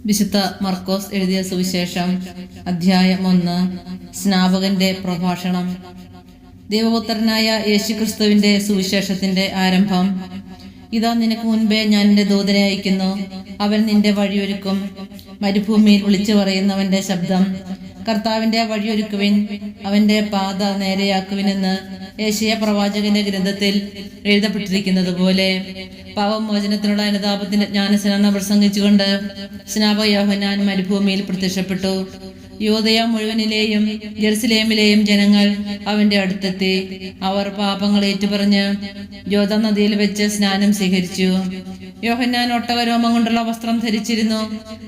വിശുദ്ധ മർക്കോസ് എഴുതിയ സുവിശേഷം അധ്യായം 1. സ്നാപകന്റെ പ്രഭാഷണം. ദൈവപുത്രനായ യേശുക്രിസ്തുവിന്റെ സുവിശേഷത്തിന്റെ ആരംഭം. ഇതാ, നിനക്ക് മുൻപേ ഞാൻ എൻ്റെ ദൂതനെ അയക്കുന്നു. അവൻ നിന്റെ വഴിയൊരുക്കും. മരുഭൂമിയിൽ വിളിച്ചു പറയുന്നവന്റെ ശബ്ദം, കർത്താവിന്റെ വഴിയൊരുക്കുവിൻ, അവന്റെ പാത നേരെയാക്കുവിനെന്ന് യേശയ്യാ പ്രവാചകന്റെ ഗ്രന്ഥത്തിൽ എഴുതപ്പെട്ടിരിക്കുന്നത് പോലെ പാപമോചനത്തിനുള്ള അനുതാപത്തിന്റെ ജ്ഞാനസ്നാനം പ്രസംഗിച്ചുകൊണ്ട് സ്നാപക യോഹന്നാൻ മരുഭൂമിയിൽ പ്രത്യക്ഷപ്പെട്ടു. യൂദയ മുഴുവനിലെയും ജെറുസലേമിലെയും ജനങ്ങൾ അവന്റെ അടുത്തെത്തി. അവർ പാപങ്ങൾ ഏറ്റുപറഞ്ഞ് യോർദാൻ നദിയിൽ വെച്ച് സ്നാനം സ്വീകരിച്ചു. യോഹന്നാൻ ഒട്ടകരോമം കൊണ്ടുള്ള വസ്ത്രം ധരിച്ചിരുന്നു.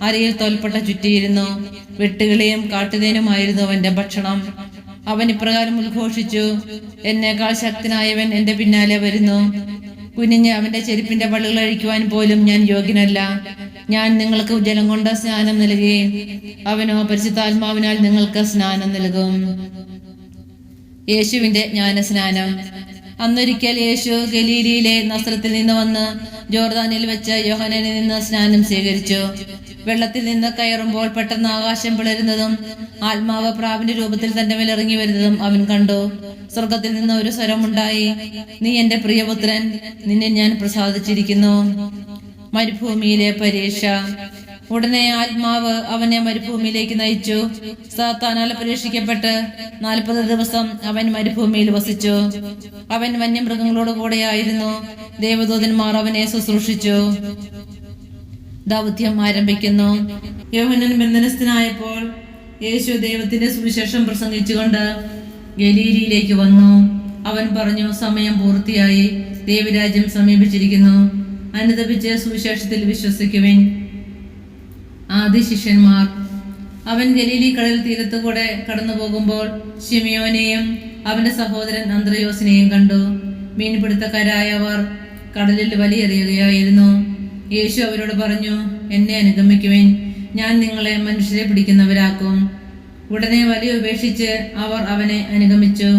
അരയിൽ തോൽപ്പട്ട ചുറ്റിയിരുന്നു. വെട്ടുകിളിയും കാട്ടുതേനുമായിരുന്നു അവന്റെ ഭക്ഷണം. അവൻ ഇപ്രകാരം ഉദ്ഘോഷിച്ചു: എന്നേക്കാൾ ശക്തനായവൻ എന്റെ പിന്നാലെ വരുന്നു. കുനിഞ്ഞ് അവന്റെ ചെരുപ്പിന്റെ പള്ളികൾ അഴിക്കുവാൻ പോലും ഞാൻ യോഗ്യനല്ല. ഞാൻ നിങ്ങൾക്ക് ജലം കൊണ്ട് സ്നാനം നൽകുകയും അവനോ പരിശുദ്ധാത്മാവിനാൽ നിങ്ങൾക്ക് സ്നാനം നൽകും. യേശുവിന്റെ ജ്ഞാനസ്നാനം. അന്നൊരിക്കൽ യേശു ഗലീലയിലെ നസ്രത്തിൽ നിന്ന് വന്ന് ജോർദാനിൽ വെച്ച് യോഹന്നാനിൽ നിന്ന് സ്നാനം സ്വീകരിച്ചു. വെള്ളത്തിൽ നിന്ന് കയറുമ്പോൾ പെട്ടെന്ന് ആകാശം പിളരുന്നതും ആത്മാവ് പ്രാവിന്റെ രൂപത്തിൽ തന്റെ മേൽ ഇറങ്ങി വരുന്നതും അവൻ കണ്ടു. സ്വർഗത്തിൽ നിന്ന് ഒരു സ്വരമുണ്ടായി: നീ എന്റെ പ്രിയപുത്രൻ, നിന്നെ ഞാൻ പ്രസാദിച്ചിരിക്കുന്നു. മരുഭൂമിയിലെ പരീക്ഷ. ഉടനെ ആത്മാവ് അവനെ മരുഭൂമിയിലേക്ക് നയിച്ചു. സാത്താനാൽ പരീക്ഷിക്കപ്പെട്ട് 40 ദിവസം അവൻ മരുഭൂമിയിൽ വസിച്ചു. അവൻ വന്യമൃഗങ്ങളോട് കൂടെയായിരുന്നു. ദേവദൂതന്മാർ അവനെ ശുശ്രൂഷിച്ചു. ദൗത്യം ആരംഭിക്കുന്നു. യോഹന്നാൻ ബന്ധനസ്ഥനായപ്പോൾ യേശു ദൈവത്തിന്റെ സുവിശേഷം പ്രസംഗിച്ചുകൊണ്ട് ഗലീലയിലേക്ക് വന്നു. അവൻ പറഞ്ഞു: സമയം പൂർത്തിയായി, ദൈവരാജ്യം സമീപിച്ചിരിക്കുന്നു. അനുതപിച്ച് സുവിശേഷത്തിൽ വിശ്വസിക്കുവിൻ. ആദ്യ ശിഷ്യന്മാർ. അവൻ ഗലീലി കടൽ തീരത്തുകൂടെ കടന്നു പോകുമ്പോൾ ശിമിയോനെയും അവന്റെ സഹോദരൻ അന്ത്രയോസിനെയും കണ്ടു. മീൻപിടുത്തക്കാരായ അവർ കടലിൽ വലിയെറിയുകയായിരുന്നു. യേശു അവരോട് പറഞ്ഞു: എന്നെ അനുഗമിക്കുവിൻ, ഞാൻ നിങ്ങളെ മനുഷ്യരെ പിടിക്കുന്നവരാക്കും. ഉടനെ വലിയ ഉപേക്ഷിച്ച് അവർ അവനെ അനുഗമിച്ചു.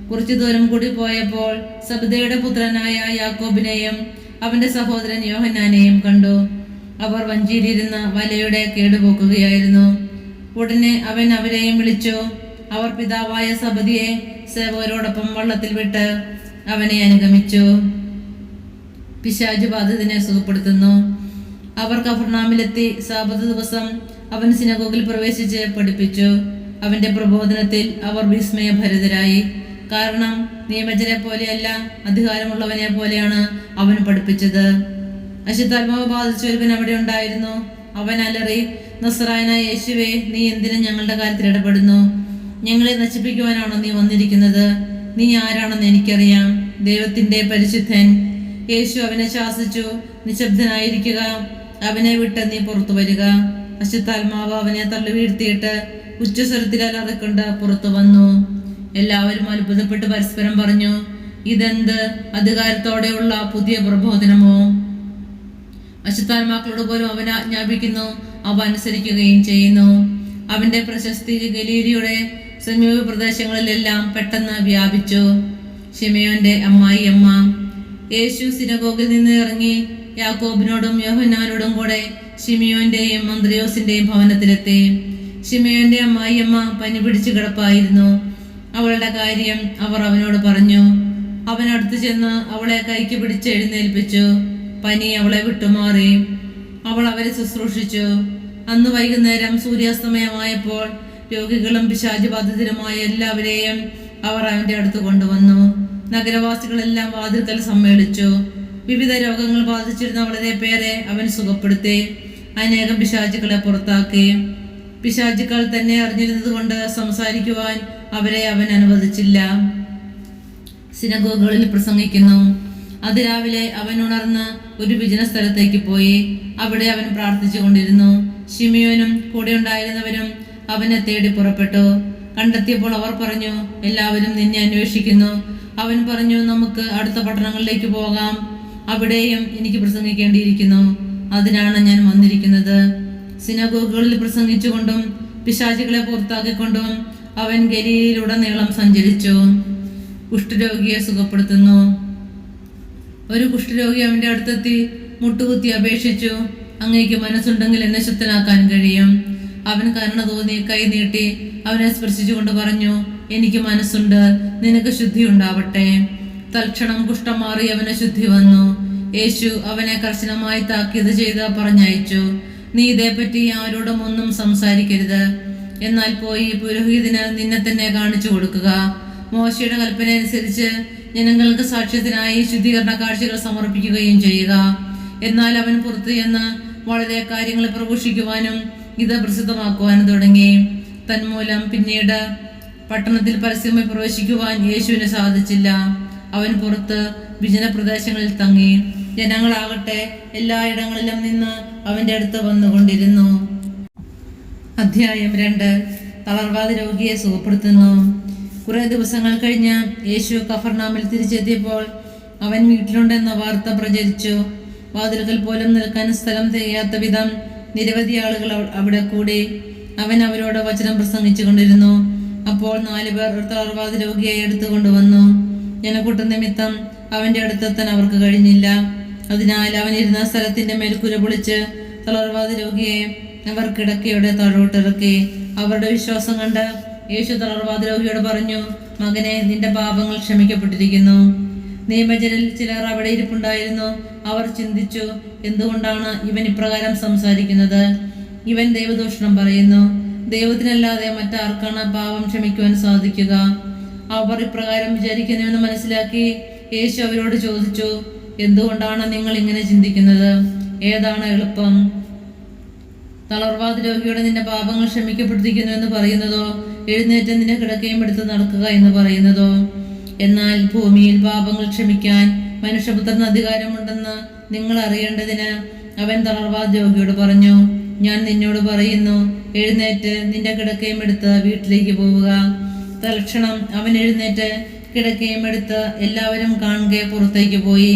കുറച്ചു ദൂരം കൂടി പോയപ്പോൾ സബദേയുടെ പുത്രനായ യാക്കോബിനെയും അവന്റെ സഹോദരൻ യോഹന്നാനെയും കണ്ടു. അവർ വഞ്ചിയിലിരുന്ന് വലയുടെ കേടുപോക്കുകയായിരുന്നു. ഉടനെ അവൻ അവരെയും വിളിച്ചു. അവർ പിതാവായ സബദിയെ സേവകരോടൊപ്പം വള്ളത്തിൽ വിട്ട് അവനെ അനുഗമിച്ചു. പിശാച് ബാധിതനെ സുഖപ്പെടുത്തുന്നു. അവർ കഫർനാമിലെത്തി. സാബത്ത് ദിവസം അവൻ സിനഗോഗിൽ പ്രവേശിച്ച് പഠിപ്പിച്ചു. അവന്റെ പ്രബോധനത്തിൽ അവർ വിസ്മയഭരിതരായി. കാരണം നിയമജനെ പോലെയല്ല, അധികാരമുള്ളവനെ പോലെയാണ് അവൻ പഠിപ്പിച്ചത്. അശുദ്ധാത്മാവ് ബാധിച്ച ഒരുവൻ അവിടെ ഉണ്ടായിരുന്നു. അവൻ അലറി: നസ്രായനായ യേശുവേ, നീ എന്തിനു ഞങ്ങളുടെ കാര്യത്തിൽ ഇടപെടുന്നു? ഞങ്ങളെ നശിപ്പിക്കുവാനാണോ നീ വന്നിരിക്കുന്നത്? നീ ആരാണെന്ന് എനിക്കറിയാം, ദൈവത്തിന്റെ പരിശുദ്ധൻ. യേശു അവനെ ശാസിച്ചു: നിശബ്ദനായിരിക്കുക, അവനെ വിട്ട് നീ പുറത്തു വരിക. അശുദ്ധാത്മാവ് അവനെ തള്ളി വീഴ്ത്തിയിട്ട് ഉച്ചസ്വരത്തിൽ അലറിക്കൊണ്ട് പുറത്തു വന്നു. എല്ലാവരും അത്ഭുതപ്പെട്ട് പരസ്പരം പറഞ്ഞു: ഇതെന്ത് അധികാരത്തോടെയുള്ള പുതിയ പ്രബോധനമോ? അശുദ്ധാത്മാക്കളോട് പോലും അവൻ ആജ്ഞാപിക്കുന്നു, അവ അനുസരിക്കുകയും ചെയ്യുന്നു. അവന്റെ പ്രശസ്തി ഗലീലയുടെ സമീപ പ്രദേശങ്ങളിലെല്ലാം പെട്ടെന്ന് വ്യാപിച്ചു. ശിമയോന്റെ അമ്മായിയമ്മ. യേശു സിനഗോഗിൽ നിന്ന് ഇറങ്ങി യാക്കോബിനോടും യോഹന്നാനോടും കൂടെ ശിമിയോന്റെയും അന്ത്രയോസിന്റെയും ഭവനത്തിലെത്തി. ശിമയോന്റെ അമ്മായിയമ്മ പനി പിടിച്ചു കിടപ്പായിരുന്നു. അവളുടെ കാര്യം അവർ അവനോട് പറഞ്ഞു. അവൻ അടുത്തു ചെന്ന് അവളെ കൈക്ക് പിടിച്ച് എഴുന്നേൽപ്പിച്ചു. പനി അവളെ വിട്ടുമാറി. അവൾ അവരെ ശുശ്രൂഷിച്ചു. അന്ന് വൈകുന്നേരം സൂര്യാസ്തമയമായപ്പോൾ രോഗികളും പിശാചുബാധിതരുമായ എല്ലാവരെയും അവർ അവന്റെ അടുത്ത് കൊണ്ടുവന്നു. നഗരവാസികളെല്ലാം വാതിൽക്കൽ സമ്മേളിച്ചു. വിവിധ രോഗങ്ങൾ ബാധിച്ചിരുന്ന വളരെ പേരെ അവൻ സുഖപ്പെടുത്തി. അനേകം പിശാചുക്കളെ പുറത്താക്കി. പിശാചുക്കൾ തന്നെ അറിഞ്ഞിരുന്നത് കൊണ്ട് സംസാരിക്കുവാൻ അവരെ അവൻ അനുവദിച്ചില്ല. സിനഗോഗുകളിൽ പ്രസംഗിക്കുന്നു. അതിരാവിലെ അവൻ ഉണർന്ന് ഒരു വിജന സ്ഥലത്തേക്ക് പോയി. അവിടെ അവൻ പ്രാർത്ഥിച്ചു കൊണ്ടിരുന്നു. ശിമിയോനും കൂടെ ഉണ്ടായിരുന്നവരും അവനെ തേടി പുറപ്പെട്ടു. കണ്ടെത്തിയപ്പോൾ അവർ പറഞ്ഞു: എല്ലാവരും നിന്നെ അന്വേഷിക്കുന്നു. അവൻ പറഞ്ഞു: നമുക്ക് അടുത്ത പട്ടണങ്ങളിലേക്ക് പോകാം, അവിടെയും എനിക്ക് പ്രസംഗിക്കേണ്ടിയിരിക്കുന്നു. അതിനാണ് ഞാൻ വന്നിരിക്കുന്നത്. സിനഗോഗുകളിൽ പ്രസംഗിച്ചുകൊണ്ടും പിശാചുകളെ പുറത്താക്കിക്കൊണ്ടും അവൻ ഗലീലയിലുടനീളം സഞ്ചരിച്ചു. കുഷ്ഠരോഗിയെ സുഖപ്പെടുത്തുന്നു. ഒരു കുഷ്ഠരോഗി അവന്റെ അടുത്തെത്തി മുട്ടുകുത്തി അപേക്ഷിച്ചു: അങ്ങേക്ക് മനസ്സുണ്ടെങ്കിൽ എന്നെ ശുദ്ധനാക്കാൻ കഴിയും. അവൻ കരുണ തോന്നി കൈ നീട്ടി അവനെ സ്പർശിച്ചുകൊണ്ട് പറഞ്ഞു, എനിക്ക് മനസ്സുണ്ട്, നിനക്ക് ശുദ്ധി ഉണ്ടാവട്ടെ. തൽക്ഷണം കുഷ്ഠം മാറി അവന് ശുദ്ധി വന്നു. യേശു അവനെ കർശനമായി താക്കീത് ചെയ്ത് പറഞ്ഞയച്ചു, നീ ഇതേപ്പറ്റി ആരോടും ഒന്നും സംസാരിക്കരുത്. എന്നാൽ പോയി പുരോഹിതന് നിന്നെ തന്നെ കാണിച്ചു കൊടുക്കുക. മോശയുടെ കൽപ്പന അനുസരിച്ച് ജനങ്ങൾക്ക് സാക്ഷ്യത്തിനായി ശുദ്ധീകരണ കാഴ്ചകൾ സമർപ്പിക്കുകയും ചെയ്യുക. എന്നാൽ അവൻ പുറത്തു ചെന്ന് വളരെ കാര്യങ്ങൾ പ്രഘോഷിക്കുവാനും ഇത് പ്രസിദ്ധമാക്കുവാനും തുടങ്ങി. തന്മൂലം പിന്നീട് പട്ടണത്തിൽ പരസ്യമായി പ്രവേശിക്കുവാൻ യേശുവിന് സാധിച്ചില്ല. അവൻ പുറത്ത് വിജന പ്രദേശങ്ങളിൽ തങ്ങി. ജനങ്ങളാകട്ടെ എല്ലായിടങ്ങളിലും നിന്ന് അവന്റെ അടുത്ത് വന്നുകൊണ്ടിരുന്നു. അധ്യായം 2. തളർവാദ രോഗിയെ സുഖപ്പെടുത്തുന്നു. കുറെ ദിവസങ്ങൾ കഴിഞ്ഞ് യേശു കഫർനാമിൽ തിരിച്ചെത്തിയപ്പോൾ അവൻ വീട്ടിലുണ്ടെന്ന വാർത്ത പ്രചരിച്ചു. വാതിലുകൾ പോലും നിൽക്കാൻ സ്ഥലം തികയാത്ത വിധം നിരവധി ആളുകൾ അവിടെ കൂടി. അവൻ അവരോട് വചനം പ്രസംഗിച്ചു കൊണ്ടിരുന്നു. അപ്പോൾ 4 പേർ ഒരു തളർവാദ രോഗിയെ എടുത്തുകൊണ്ടുവന്നു. ജനക്കൂട്ട നിമിത്തം അവന്റെ അടുത്തെത്താൻ അവർക്ക് കഴിഞ്ഞില്ല. അതിനാൽ അവൻ ഇരുന്ന സ്ഥലത്തിന്റെ മേൽ കുര പൊളിച്ച് തളർവാദ രോഗിയെ അവർ കിടക്കയുടെ താഴോട്ടിറക്കി. അവരുടെ വിശ്വാസം കണ്ട് യേശു തളർവാദ രോഗിയോട് പറഞ്ഞു, മകനെ, നിന്റെ പാപങ്ങൾ ക്ഷമിക്കപ്പെട്ടിരിക്കുന്നു. നിയമജനിൽ ചിലർ അവിടെ ഇരിപ്പുണ്ടായിരുന്നു. അവർ ചിന്തിച്ചു, എന്തുകൊണ്ടാണ് ഇവൻ ഇപ്രകാരം സംസാരിക്കുന്നത്? ഇവൻ ദൈവദൂഷണം പറയുന്നു. ദൈവത്തിനല്ലാതെ മറ്റാർക്കാണ് പാപം ക്ഷമിക്കുവാൻ സാധിക്കുക? അവർ ഇപ്രകാരം വിചാരിക്കുന്നുവെന്ന് മനസ്സിലാക്കി യേശു അവരോട് ചോദിച്ചു, എന്തുകൊണ്ടാണ് നിങ്ങൾ ഇങ്ങനെ ചിന്തിക്കുന്നത്? ഏതാണ് എളുപ്പം, തളർവാദ രോഗിയോട് നിന്റെ പാപങ്ങൾ ക്ഷമിക്കപ്പെട്ടിരിക്കുന്നു എന്ന് പറയുന്നതോ, എഴുന്നേറ്റ് നിന്റെ കിടക്കയും എടുത്ത് നടക്കുക എന്ന് പറയുന്നതോ? എന്നാൽ ഭൂമിയിൽ പാപങ്ങൾ ക്ഷമിക്കാൻ മനുഷ്യപുത്രന് അധികാരമുണ്ടെന്ന് നിങ്ങൾ അറിയേണ്ടതിന് അവൻ തളർവാദ രോഗിയോട് പറഞ്ഞു, ഞാൻ നിന്നോട് പറയുന്നു, എഴുന്നേറ്റ് നിന്റെ കിടക്കയും എടുത്ത് വീട്ടിലേക്ക് പോവുക. തൽക്ഷണം അവൻ എഴുന്നേറ്റ് കിടക്കയും എടുത്ത് എല്ലാവരും കാണുകെ പുറത്തേക്ക് പോയി.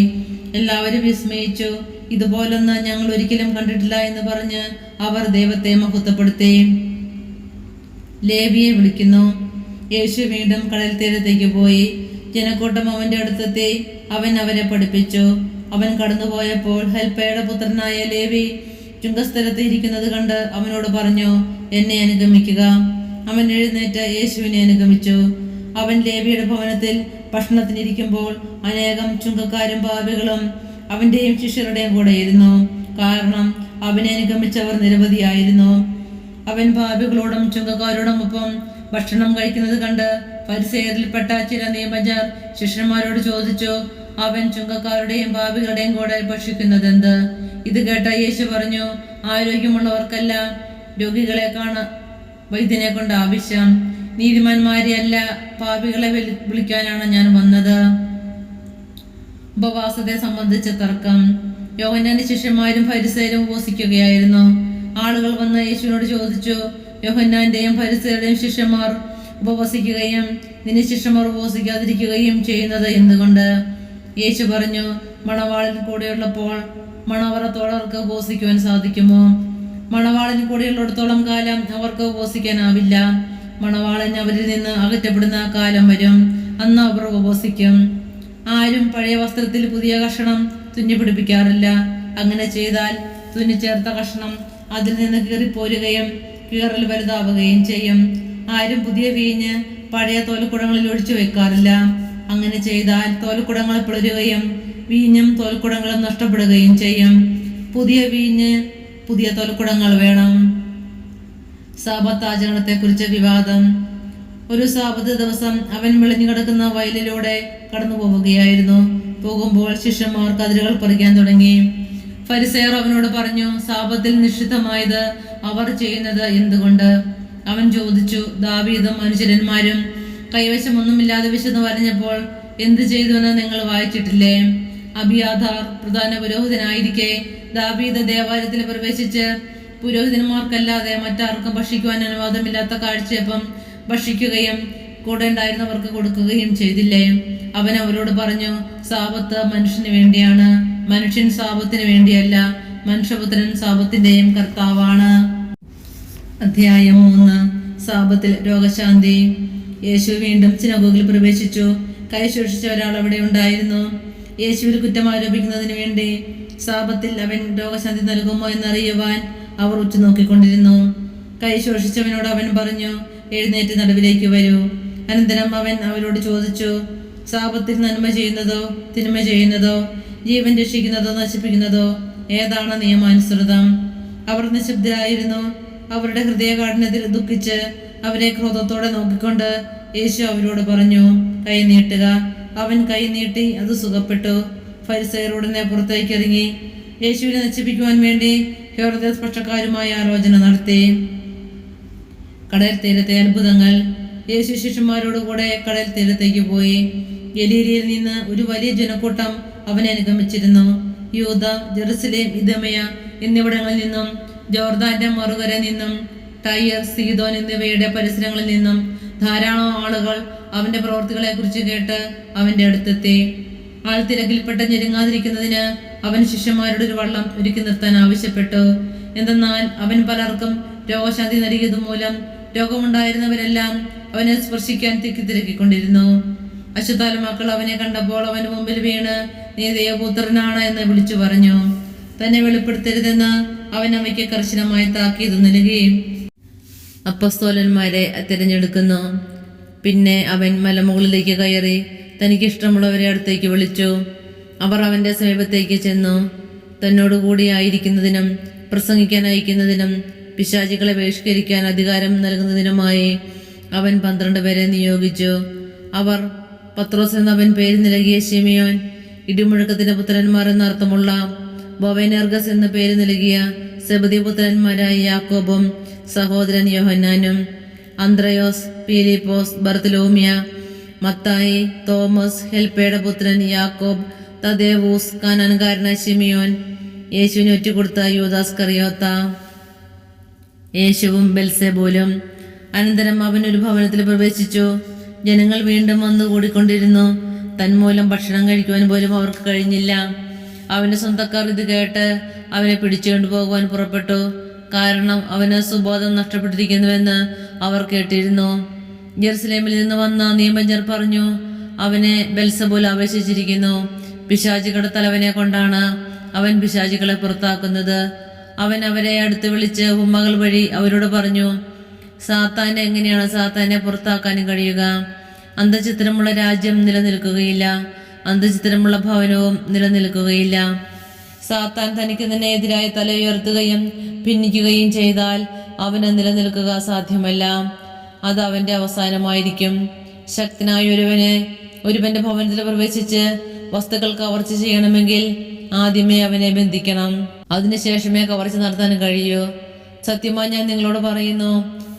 എല്ലാവരും വിസ്മയിച്ചു. ഇതുപോലൊന്ന് ഞങ്ങൾ ഒരിക്കലും കണ്ടിട്ടില്ല എന്ന് പറഞ്ഞ് അവർ ദൈവത്തെ മഹത്വപ്പെടുത്തി. ലേവിയെ വിളിക്കുന്നു. യേശു വീണ്ടും കടൽ തീരത്തേക്ക് പോയി. ജനക്കൂട്ടം അവന്റെ അടുത്തെത്തി. അവൻ അവരെ പഠിപ്പിച്ചു. അവൻ കടന്നുപോയപ്പോൾ ഹെൽപ്പയുടെ പുത്രനായ ലേവി ചുങ്കസ്ഥലത്ത് ഇരിക്കുന്നത് കണ്ട് അവനോട് പറഞ്ഞു, എന്നെ അനുഗമിക്കുക. അവൻ എഴുന്നേറ്റ് യേശുവിനെ അനുഗമിച്ചു. അവൻ ലേവിയുടെ ഭവനത്തിൽ ഭക്ഷണത്തിനിരിക്കുമ്പോൾ അനേകം ചുങ്കക്കാരും പാപികളും അവന്റെയും ശിഷ്യരുടെയും കൂടെ ഇരുന്നു. കാരണം അവനെ അനുഗമിച്ചവർ നിരവധിയായിരുന്നു. അവൻ പാപികളോടും ചുങ്കക്കാരോടും ഒപ്പം ഭക്ഷണം കഴിക്കുന്നത് കണ്ട് ഫരിസേയരിൽപ്പെട്ട ചില നിയമജ്ഞർ ശിഷ്യന്മാരോട് ചോദിച്ചു, അവൻ ചുങ്കക്കാരുടെയും പാപികളുടെയും കൂടെ ഭക്ഷിക്കുന്നതെന്ത്? ഇത് കേട്ട യേശു പറഞ്ഞു, ആരോഗ്യമുള്ളവർക്കല്ല, രോഗികളെ വൈദ്യനെ കൊണ്ട് ആവശ്യം. നീതിമാന്മാരെ അല്ല, പാപികളെ വിളിക്കാനാണ് ഞാൻ വന്നത്. ഉപവാസത്തെ സംബന്ധിച്ച തർക്കം. യോഹന്നാന്റെ ശിഷ്യന്മാരും ഫരിസേയരും ഉപവസിക്കുകയായിരുന്നു. ആളുകൾ വന്ന് യേശുവിനോട് ചോദിച്ചു, യോഹന്നാന്റെയും ഫരിസേയരുടെയും ശിഷ്യന്മാർ ഉപവസിക്കുകയും നിന്റെ ശിഷ്യന്മാർ ഉപവസിക്കാതിരിക്കുകയും ചെയ്യുന്നത് എന്തുകൊണ്ട്? യേശു പറഞ്ഞു, മണവാളൻ കൂടെയുള്ളപ്പോൾ മണവറത്തോടവർക്ക് ഉപവസിക്കുവാൻ സാധിക്കുമോ? മണവാളൻ കൂടെയുള്ളിടത്തോളം കാലം അവർക്ക് ഉപവസിക്കാനാവില്ല. മണവാളൻ അവരിൽ നിന്ന് അകറ്റപ്പെടുന്ന കാലം വരും, അന്ന് അവർ ഉപവസിക്കും. ആരും പഴയ വസ്ത്രത്തിൽ പുതിയ കഷണം തുന്നിപ്പിടിപ്പിക്കാറില്ല. അങ്ങനെ ചെയ്താൽ തുന്നിച്ചേർത്ത കഷണം അതിൽ നിന്ന് കീറിപ്പോരുകയും കീറൽ വലുതാവുകയും ചെയ്യും. ആരും പുതിയ വീഞ്ഞ് പഴയ തോൽക്കുടങ്ങളിൽ ഒഴിച്ചു വെക്കാറില്ല. അങ്ങനെ ചെയ്താൽ തോൽക്കുടങ്ങൾ പിളരുകയും വീഞ്ഞും തോൽക്കുടങ്ങളും നഷ്ടപ്പെടുകയും ചെയ്യും. പുതിയ വീഞ്ഞ് പുതിയ തോൽക്കുടങ്ങൾ വേണം. സാബത്ത് ആചരണത്തെക്കുറിച്ച് വിവാദം. ഒരു സാബത്ത് ദിവസം അവൻ മെളിഞ്ഞു കിടക്കുന്ന വയലിലൂടെ കടന്നു പോവുകയായിരുന്നു. പോകുമ്പോൾ ശിഷ്യന്മാർ കതിരുകൾ പറിക്കാൻ തുടങ്ങി. ഫരിസേയർ അവനോട് പറഞ്ഞു, സാബത്തിൽ നിഷിദ്ധമായത് അവർ ചെയ്യുന്നത് എന്തുകൊണ്ട്? അവൻ ചോദിച്ചു, ദാവീദും അനുചരന്മാരും കൈവശമൊന്നുമില്ലാതെ വിശന്ന് വരഞ്ഞപ്പോൾ എന്ത് ചെയ്തുവെന്ന് നിങ്ങൾ വായിച്ചിട്ടില്ലേ? അബിയാഥാർ പ്രധാന പുരോഹിതനായിരിക്കെ ദാവീദ് ദേവാലയത്തിൽ പ്രവേശിച്ച് പുരോഹിതന്മാർക്കല്ലാതെ മറ്റാർക്കും ഭക്ഷിക്കുവാൻ അനുവാദമില്ലാത്ത കാഴ്ചയപ്പം ഭക്ഷിക്കുകയും കൂടെ ഉണ്ടായിരുന്നവർക്ക് കൊടുക്കുകയും ചെയ്തില്ലേ? അവൻ അവരോട് പറഞ്ഞു, സാബത്ത് മനുഷ്യന് വേണ്ടിയാണ്, മനുഷ്യൻ സാബത്തിന് വേണ്ടിയല്ല. മനുഷ്യപുത്രൻ സാബത്തിന്റെയും കർത്താവാണ്. അധ്യായം 3. സാബത്തിൽ രോഗശാന്തി. യേശു വീണ്ടും സിനഗോഗിൽ പ്രവേശിച്ചു. കൈ ശോഷിച്ച ഒരാൾ അവിടെ ഉണ്ടായിരുന്നു. യേശുവിൽ കുറ്റം ആരോപിക്കുന്നതിന് വേണ്ടി സാപത്തിൽ അവൻ രോഗശാന്തി നൽകുമോ എന്നറിയുവാൻ അവർ ഉറ്റുനോക്കിക്കൊണ്ടിരുന്നു. കൈ ശോഷിച്ചവനോട് അവൻ പറഞ്ഞു, എഴുന്നേറ്റ് നടുവിലേക്ക് വരൂ. അനന്തരം അവൻ അവരോട് ചോദിച്ചു, സാപത്തിൽ നന്മ ചെയ്യുന്നതോ തിന്മ ചെയ്യുന്നതോ, ജീവൻ രക്ഷിക്കുന്നതോ നശിപ്പിക്കുന്നതോ ഏതാണ് നിയമാനുസൃതം? അവർ നിശബ്ദരായിരുന്നു. അവരുടെ ഹൃദയകാഠിന്യത്തിൽ ദുഃഖിച്ച് അവരെ ക്രോധത്തോടെ നോക്കിക്കൊണ്ട് യേശു അവരോട് പറഞ്ഞു, കൈ നീട്ടുക. അവൻ കൈ നീട്ടി, അത് സുഖപ്പെട്ടു. ഫരിസയർ ഉടനെ പുറത്തേക്ക് ഇറങ്ങി യേശുവിനെ നശിപ്പിക്കുവാൻ വേണ്ടി ഹെരോദാവ് പക്ഷക്കാരുമായി ആലോചന നടത്തി. കടൽ തീരത്തെ അത്ഭുതങ്ങൾ. യേശു ശിഷ്യന്മാരോടുകൂടെ കടൽ തീരത്തേക്ക് പോയി. ഗലീലയിൽ നിന്ന് ഒരു വലിയ ജനക്കൂട്ടം അവനെ അനുഗമിച്ചിരുന്നു. യൂദ, ജെറുസലേം, ഇദമയ എന്നിവിടങ്ങളിൽ നിന്നും, ജോർദാന്റെ മറുകര നിന്നും, ടയർ, സീദോൻ എന്നിവയുടെ പരിസരങ്ങളിൽ നിന്നും ധാരാളം ആളുകൾ അവന്റെ പ്രവർത്തികളെ കുറിച്ച് കേട്ട് അവന്റെ അടുത്തെത്തി. ആൾത്തിരക്കിൽപ്പെട്ട ഞെരുങ്ങാതിരിക്കുന്നതിന് അവൻ ശിഷ്യന്മാരുടെ ഒരു വള്ളം ഒരുക്കി നിർത്താൻ ആവശ്യപ്പെട്ടു. എന്തെന്നാൽ അവൻ പലർക്കും രോഗശാന്തി നൽകിയതുമൂലം രോഗമുണ്ടായിരുന്നവരെല്ലാം അവനെ സ്പർശിക്കാൻ തിരക്കിക്കൊണ്ടിരുന്നു. അശ്വത്താല മക്കൾ അവനെ കണ്ടപ്പോൾ അവന് മുമ്പിൽ വീണ്, നീ ദൈവപുത്രനാണ് എന്ന് വിളിച്ചു പറഞ്ഞു. തന്നെ വെളിപ്പെടുത്തരുതെന്ന് അവൻ അവയ്ക്ക് കർശനമായി താക്കീത് നൽകി. അപ്പസ്തോലന്മാരെ തിരഞ്ഞെടുക്കുന്നു. പിന്നെ അവൻ മലമുകളിലേക്ക് കയറി തനിക്കിഷ്ടമുള്ളവരെ അടുത്തേക്ക് വിളിച്ചു. അവർ അവന്റെ സമീപത്തേക്ക് ചെന്നു. തന്നോടുകൂടി ആയിരിക്കുന്നതിനും പ്രസംഗിക്കാൻ അയക്കുന്നതിനും പിശാചുക്കളെ ബഹിഷ്കരിക്കാൻ അധികാരം നൽകുന്നതിനുമായി അവൻ 12 പേരെ നിയോഗിച്ചു. അവർ പത്രോസ് എന്നവൻ പേര് നൽകിയ ശിമിയോൻ, ഇടിമുഴക്കത്തിന്റെ പുത്രന്മാർ എന്നർത്ഥമുള്ള ബൊവനേർഗസ് എന്ന പേര് നൽകിയ സെബദി പുത്രന്മാരായ യാക്കോബും സഹോദരൻ യോഹന്നാനും, അന്ത്രയോസ്, പീലിപ്പോസ്, ബർത്തലോമ്യ, മത്തായി, തോമസ്, ഹെൽപ്പയുടെ പുത്രൻ യാക്കോബ്, തദേവൂസ്, കാനാൻകാരനായ ശിമിയോൻ, യേശുവിനെ ഒറ്റുകൊടുത്ത യൂദാസ് കറിയോത്ത, യേശുവും ബെൽസെബൂലും. അനന്തരം അവൻ ഒരു ഭവനത്തിൽ പ്രവേശിച്ചു. ജനങ്ങൾ വീണ്ടും വന്നു കൂടിക്കൊണ്ടിരുന്നു. തന്മൂലം ഭക്ഷണം കഴിക്കുവാൻ പോലും അവർക്ക് കഴിഞ്ഞില്ല. അവന്റെ സ്വന്തക്കാർ ഇത് കേട്ട് അവനെ പിടിച്ചുകൊണ്ടു പോകുവാൻ പുറപ്പെട്ടു. കാരണം അവന് സുബോധം നഷ്ടപ്പെട്ടിരിക്കുന്നുവെന്ന് അവർ കേട്ടിരുന്നു. ജെറുസലേമിൽ നിന്ന് വന്ന നിയമജ്ഞർ പറഞ്ഞു, അവനെ ബെൽസെബൂൽ ആവേശിച്ചിരിക്കുന്നു. പിശാചുകളുടെ തലവനെ കൊണ്ടാണ് അവൻ പിശാചുകളെ പുറത്താക്കുന്നത്. അവൻ അവരെ അടുത്ത് വിളിച്ച് ഉമ്മകൾ വഴി അവരോട് പറഞ്ഞു, സാത്താനെ എങ്ങനെയാണ് സാത്താനെ പുറത്താക്കാനും കഴിയുക? അന്ധചിത്രമുള്ള രാജ്യം നിലനിൽക്കുകയില്ല, അന്ധചിത്രമുള്ള ഭവനവും നിലനിൽക്കുകയില്ല. സാത്താൻ തനിക്ക് തന്നെ എതിരായി തല ഉയർത്തുകയും ഭിന്നിക്കുകയും ചെയ്താൽ അവന് നിലനിൽക്കുക സാധ്യമല്ല. അത് അവന്റെ അവസാനമായിരിക്കും. ശക്തനായ ഒരുവന്റെ ഭവനത്തിൽ പ്രവേശിച്ച് വസ്തുക്കൾ കവർച്ച ചെയ്യണമെങ്കിൽ ആദ്യമേ അവനെ ബന്ധിക്കണം. അതിനുശേഷമേ കവർച്ച നടത്താൻ കഴിയൂ. സത്യമായി ഞാൻ നിങ്ങളോട് പറയുന്നു,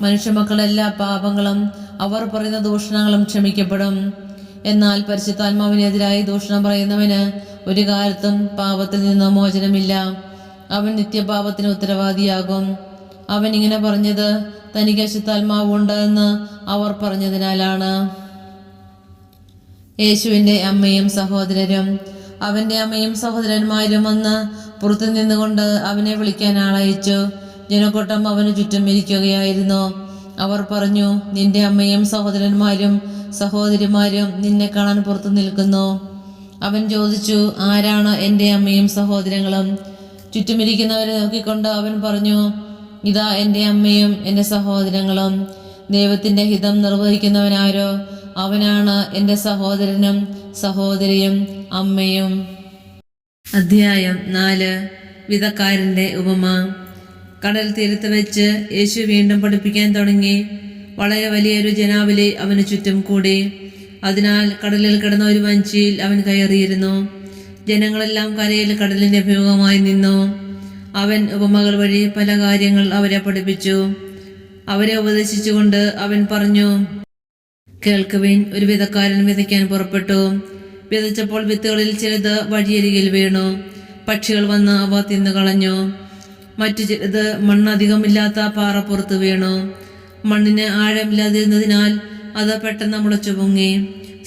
മനുഷ്യമക്കളെല്ലാ പാപങ്ങളും അവർ പറയുന്ന ദൂഷണങ്ങളും ക്ഷമിക്കപ്പെടും. എന്നാൽ പരിശുദ്ധാത്മാവിനെതിരായി ദൂഷണം പറയുന്നവന് ഒരു കാലത്തും പാപത്തിൽ നിന്ന് മോചനമില്ല. അവൻ നിത്യപാപത്തിന് ഉത്തരവാദിയാകും. അവൻ ഇങ്ങനെ പറഞ്ഞത് തനിക്ക് അശുദ്ധാത്മാവുണ്ട് എന്ന് അവർ പറഞ്ഞതിനാലാണ്. യേശുവിൻ്റെ അമ്മയും സഹോദരരും. അവന്റെ അമ്മയും സഹോദരന്മാരും വന്ന് പുറത്തു നിന്നുകൊണ്ട് അവനെ വിളിക്കാൻ ആളയച്ചു. ജനക്കൂട്ടം അവന് ചുറ്റും ഇരിക്കുകയായിരുന്നു. അവർ പറഞ്ഞു, നിന്റെ അമ്മയും സഹോദരന്മാരും സഹോദരിമാരും നിന്നെ കാണാൻ പുറത്തു നിൽക്കുന്നു. അവൻ ചോദിച്ചു, ആരാണ് എൻ്റെ അമ്മയും സഹോദരങ്ങളും? ചുറ്റുമിരിക്കുന്നവരെ നോക്കിക്കൊണ്ട് അവൻ പറഞ്ഞു, ഇതാ എൻ്റെ അമ്മയും എൻ്റെ സഹോദരങ്ങളും. ദൈവത്തിൻ്റെ ഹിതം നിർവഹിക്കുന്നവനാരോ അവനാണ് എൻ്റെ സഹോദരനും സഹോദരിയും അമ്മയും. അധ്യായം 4. വിതക്കാരൻ്റെ ഉപമ. കടൽ തീരത്ത് വെച്ച് യേശു വീണ്ടും പഠിപ്പിക്കാൻ തുടങ്ങി. വളരെ വലിയൊരു ജനാവലി അവന് ചുറ്റും കൂടി. അതിനാൽ കടലിൽ കിടന്ന ഒരു വഞ്ചിയിൽ അവൻ കയറിയിരുന്നു. ജനങ്ങളെല്ലാം കരയിൽ കടലിന്റെ അഭിമുഖമായി നിന്നു. അവൻ ഉപമകൾ വഴി പല കാര്യങ്ങൾ അവരെ പഠിപ്പിച്ചു. അവരെ ഉപദേശിച്ചുകൊണ്ട് അവൻ പറഞ്ഞു, കേൾക്കുവിൻ. ഒരു വിതക്കാരൻ വിതയ്ക്കാൻ പുറപ്പെട്ടു. വിതച്ചപ്പോൾ വിത്തുകളിൽ ചിലത് വഴിയരികിൽ വീണു. പക്ഷികൾ വന്ന് അവ തിന്നുകളഞ്ഞു. മറ്റു ചിലത് മണ്ണധികമില്ലാത്ത പാറപ്പുറത്ത് വീണു. മണ്ണിന് ആഴമില്ലാതിരുന്നതിനാൽ അത് പെട്ടെന്ന് മുളച്ചു പൊങ്ങി.